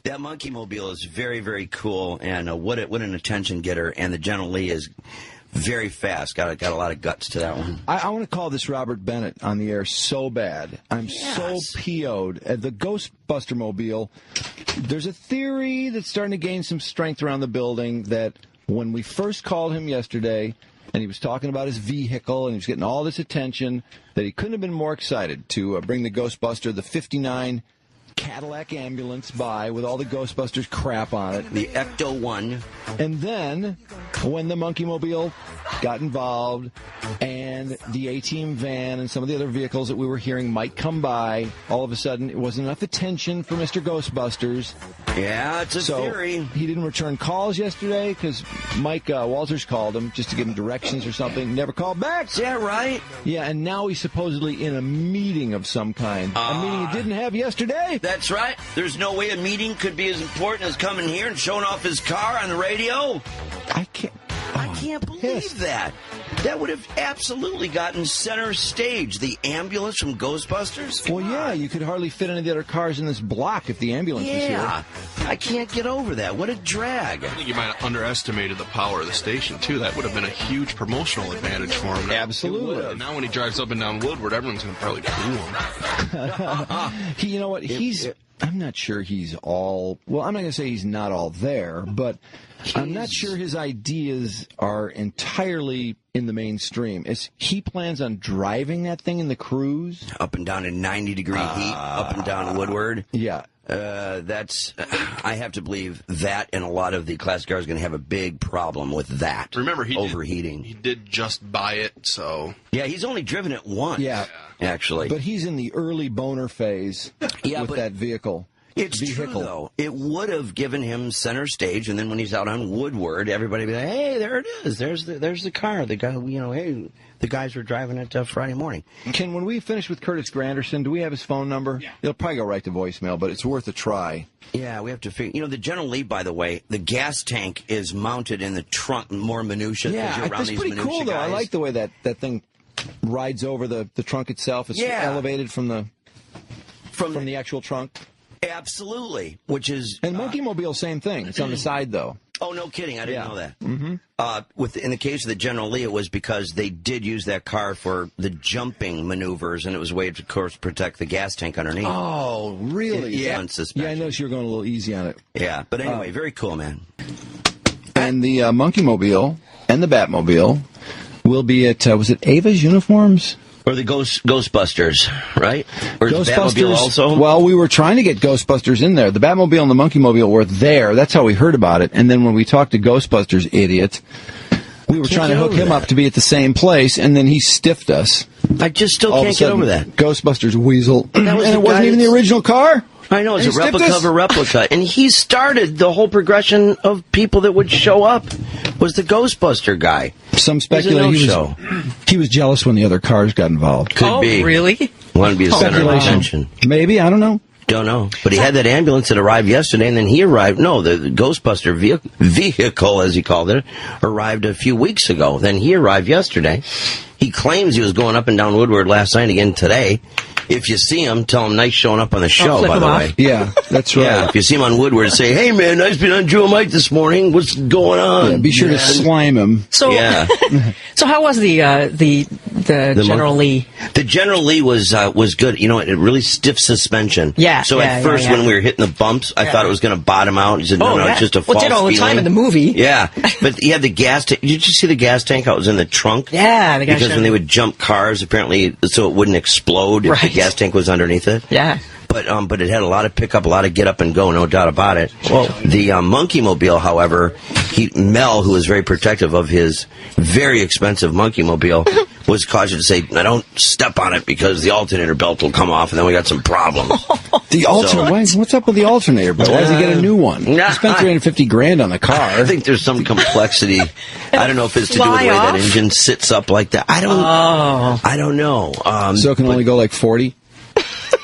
that Monkeemobile is very, very cool, and what an attention getter, and the General Lee is very fast. Got a lot of guts to that one. I want to call this Robert Bennett on the air so bad. I'm so PO'd. At the Ghostbuster Mobile, there's a theory that's starting to gain some strength around the building that when we first called him yesterday and he was talking about his vehicle and he was getting all this attention, that he couldn't have been more excited to bring the Ghostbuster, the 59 Cadillac ambulance by with all the Ghostbusters crap on it. The Ecto-1. And then, when the Monkeemobile got involved and the A-Team van and some of the other vehicles that we were hearing might come by, all of a sudden it wasn't enough attention for Mr. Ghostbusters. Yeah, it's a theory. He didn't return calls yesterday because Mike Walters called him just to give him directions or something. Never called back. Is that right? Yeah, and now he's supposedly in a meeting of some kind. A meeting he didn't have yesterday. That's right. There's no way a meeting could be as important as coming here and showing off his car on the radio. I can't believe that. That would have absolutely gotten center stage. The ambulance from Ghostbusters? Well, yeah, you could hardly fit any of the other cars in this block if the ambulance was here. I can't get over that. What a drag. I think you might have underestimated the power of the station, too. That would have been a huge promotional advantage for him. Absolutely. And now when he drives up and down Woodward, everyone's going to probably boo him. You know what? I'm not sure he's all... Well, I'm not going to say he's not all there, but I'm not sure his ideas are entirely in the mainstream. He plans on driving that thing in the Cruise? Up and down in 90-degree heat, up and down Woodward. Yeah. I have to believe that, and a lot of the classic cars are going to have a big problem with that. Remember, overheating. He did just buy it, so... Yeah, he's only driven it once. Yeah. Actually. But he's in the early boner phase with that vehicle. It's true, though. It would have given him center stage, and then when he's out on Woodward, everybody would be like, hey, there it is. There's the car. The guy, hey, the guys were driving it Friday morning. Ken, when we finish with Curtis Granderson, do we have his phone number? Yeah. It'll probably go right to voicemail, but it's worth a try. Yeah, we have to figure. The General Lee, by the way, the gas tank is mounted in the trunk, more minutia. Yeah, that's pretty cool, though. I like the way that thing rides over the trunk itself. It's elevated from the actual trunk. Absolutely, which is... And Monkeemobile, same thing. It's on the side, though. Oh, no kidding. I didn't know that. Mm-hmm. In the case of the General Lee, it was because they did use that car for the jumping maneuvers, and it was a way to, of course, protect the gas tank underneath. Oh, really? Yeah. I noticed you were going a little easy on it. Yeah, but anyway, very cool, man. And the Monkeemobile and the Batmobile will be at, was it Ava's Uniforms? Or the Ghostbusters, right? Or is Ghostbusters Batmobile also? Well, we were trying to get Ghostbusters in there. The Batmobile and the Monkeemobile were there. That's how we heard about it. And then when we talked to Ghostbusters, idiot, we were trying to hook him up to be at the same place, and then he stiffed us. I just still can't get over that. Ghostbusters Weasel. And it wasn't even the original car. I know, it's a replica of a replica. And he started the whole progression of people that would show up, was the Ghostbuster guy. Some speculate he was jealous when the other cars got involved. Could be. Really? Wanted to be the center of attention. Maybe, I don't know. Don't know. But he had that ambulance that arrived yesterday, and then he arrived. No, the Ghostbuster vehicle, as he called it, arrived a few weeks ago. Then he arrived yesterday. He claims he was going up and down Woodward last night, again today. If you see him, tell him nice showing up on the show, by the way. Yeah, that's right. Yeah, if you see him on Woodward, say, hey, man, nice being on Joe Mike this morning. What's going on? Yeah, be sure to slime him. So, so how was the General Lee? The General Lee was good. You know, it really stiff suspension. Yeah. So at first, when we were hitting the bumps, I thought it was going to bottom out. He said, no, it's just a false feeling. It did all the time in the movie. Yeah. But he had the gas tank. Did you see the gas tank? How it was in the trunk? Yeah. The gas because when they would jump cars, apparently, so it wouldn't explode if the gas tank was underneath it. Yeah. But it had a lot of pickup, a lot of get up and go, no doubt about it. Well, the Monkeemobile, however, Mel, who was very protective of his very expensive Monkeemobile, was cautious to say, "Now don't step on it because the alternator belt will come off, and then we got some problems." The alternator? What's up with the alternator belt? Why does he get a new one? He spent $350,000 on the car. I think there's some complexity. I don't know if it's to do with the way that engine sits up like that. I don't know. So it can only go like 40?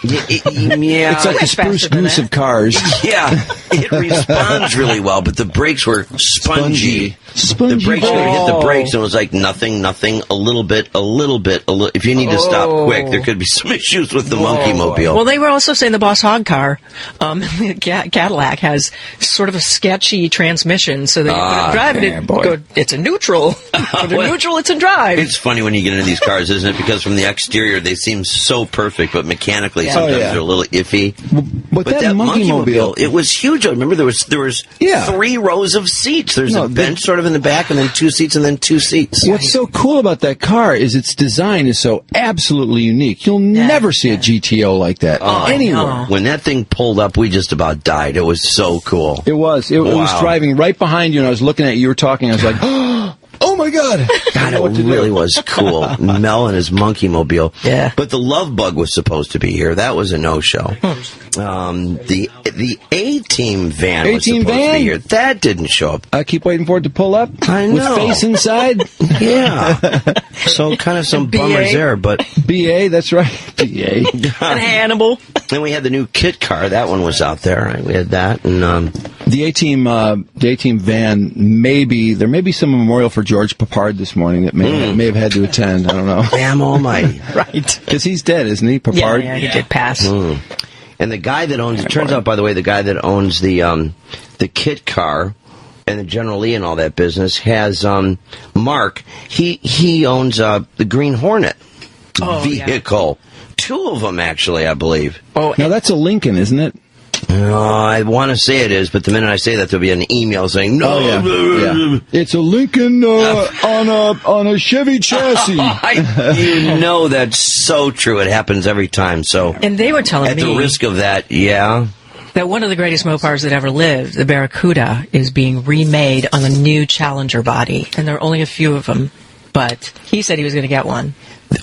Yeah, it's like the spruce goose of cars. Yeah, it responds really well, but the brakes were spongy. The brakes would hit the brakes, and it was like nothing, a little bit. If you need to stop quick, there could be some issues with the Monkeemobile. Well, they were also saying the Boss Hogg car, Cadillac, has sort of a sketchy transmission, so that you drive it, it's a neutral. Go to neutral, it's a drive. It's funny when you get into these cars, isn't it? Because from the exterior, they seem so perfect, but mechanically, sometimes they're a little iffy. But that Monkeemobile, it was huge. I remember there was 3 rows of seats. There's a bench sort of in the back, and then 2 seats, and then 2 seats. What's so cool about that car is its design is so absolutely unique. You'll never see a GTO like that anywhere. When that thing pulled up, we just about died. It was so cool. It was. It was driving right behind you, and I was looking at you. You were talking. I was like, oh my God! God, it really was cool. Mel and his Monkeemobile. Yeah. But the Love Bug was supposed to be here. That was a no-show. The A-Team van was supposed to be here. That didn't show up. I keep waiting for it to pull up. I know. With face inside. Yeah. So kind of some bummers there, but BA, that's right. BA. And Hannibal. Then we had the new kit car. That one was out there. Right? We had that, and the A-Team van. There may be some memorial for George Papard this morning that may have had to attend. I don't know. Damn almighty. Right. Because he's dead, isn't he, Papard? Yeah, he did pass. And the guy that owns, it turns out, by the way, the guy that owns the kit car and the General Lee and all that business has Mark. He owns the Green Hornet vehicle. Yeah. 2 of them, actually, I believe. Oh, now that's a Lincoln, isn't it? I want to say it is, but the minute I say that, there'll be an email saying, no. Yeah. It's a Lincoln on a Chevy chassis. You know that's so true. It happens every time. So, and they were telling me, at the risk of that, that one of the greatest Mopars that ever lived, the Barracuda, is being remade on a new Challenger body. And there are only a few of them, but he said he was going to get one.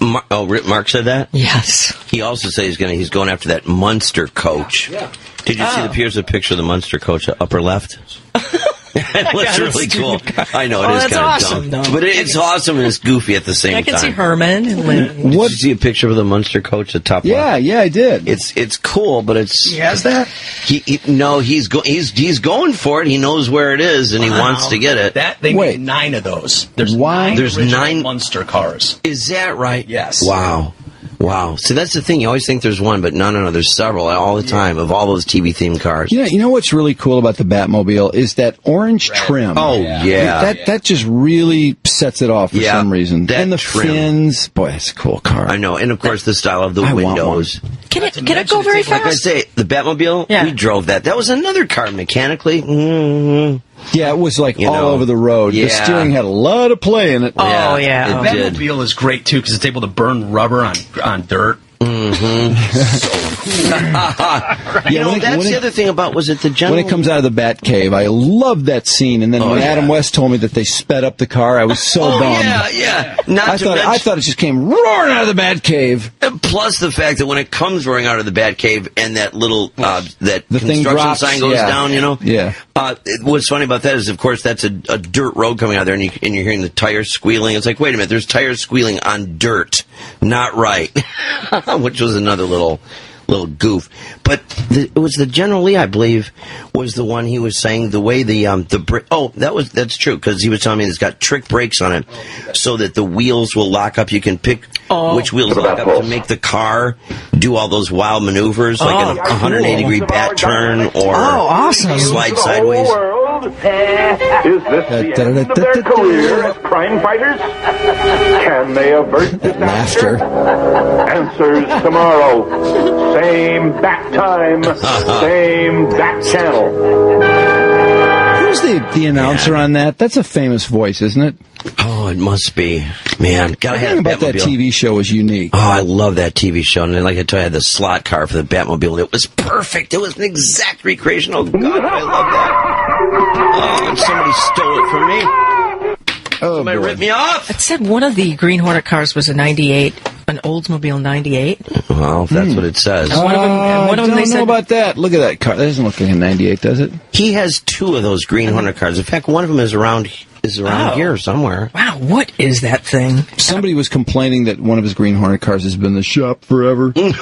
Mark said that? Yes. He also said he's going after that Munster coach. Yeah. Did you see here's a picture of the Munster coach, upper left? It looks really cool. I know, it is kind of awesome, dumb. Though. But it's awesome and it's goofy at the same time. I can see Herman and Lynn. Did you see a picture of the Munster coach at top left? Yeah, I did. It's cool, but it's... He has that? He's going for it. He knows where it is, and he wants to get it. They made 9 of those. There's 9 Munster cars. Is that right? Yes. Wow. Wow. See, that's the thing. You always think there's one, but no. There's several all the time of all those TV-themed cars. Yeah, you know what's really cool about the Batmobile is that orange trim. Oh, yeah. That just really sets it off for some reason. And the trim. fins. Boy, that's a cool car. I know. And, of course, the style of the windows. Can it go very fast? Like I say, the Batmobile, we drove that. That was another car mechanically. Mm-hmm. Yeah, it was like all over the road. The steering had a lot of play in it. Oh, yeah. The Batmobile is great, too, because it's able to burn rubber on dirt. Mm-hmm. That's the other thing about, was it the general... When it comes out of the Batcave, I love that scene. And then when Adam West told me that they sped up the car, I was so bummed. Yeah. I thought it just came roaring out of the Batcave. And plus the fact that when it comes roaring out of the Batcave and that little that the construction sign goes down, Yeah. What's funny about that is, of course, that's a dirt road coming out there, and you're hearing the tires squealing. It's like, wait a minute, there's tires squealing on dirt, not right. Which was another little goof. But it was the General Lee, I believe, was the one he was saying the way that's true, because he was telling me it's got trick brakes on it so that the wheels will lock up. You can pick which wheels lock up to make the car do all those wild maneuvers, like a 180-degree bat turn or awesome. Slide sideways. Is this the end of their career as crime fighters? Can they avert disaster? Answers tomorrow. Same bat time, same bat channel. Who's the announcer on that? That's a famous voice, isn't it? Oh, it must be. Man, gotta have about that TV show was unique. Oh, I love that TV show. And like I told you, I had the slot car for the Batmobile. It was perfect. It was an exact recreation. Oh, God, I love that. Oh, and somebody stole it from me. Somebody ripped me off. It said one of the Green Hornet cars was a 98, an Oldsmobile 98. Well, that's what it says. One of them, I don't know about that. Look at that car. That doesn't look like a 98, does it? He has two of those Green Hornet cars. In fact, one of them is around here somewhere. Wow, what is that thing? Somebody was complaining that one of his Green Hornet cars has been in the shop forever. It's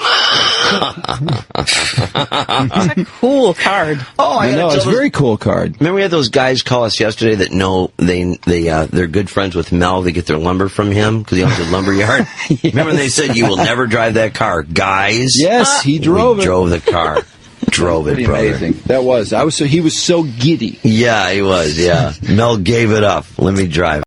a cool card. Oh, I know, it's a very cool card. Remember we had those guys call us yesterday that know they're good friends with Mel. They get their lumber from him because he owns a lumber yard. Yes. Remember when they said you will never drive that car, guys? Yes, he drove it. Drove the car. Drove it, brother. Amazing. That was. He was so giddy. Yeah, he was. Yeah. Mel gave it up. Let me drive.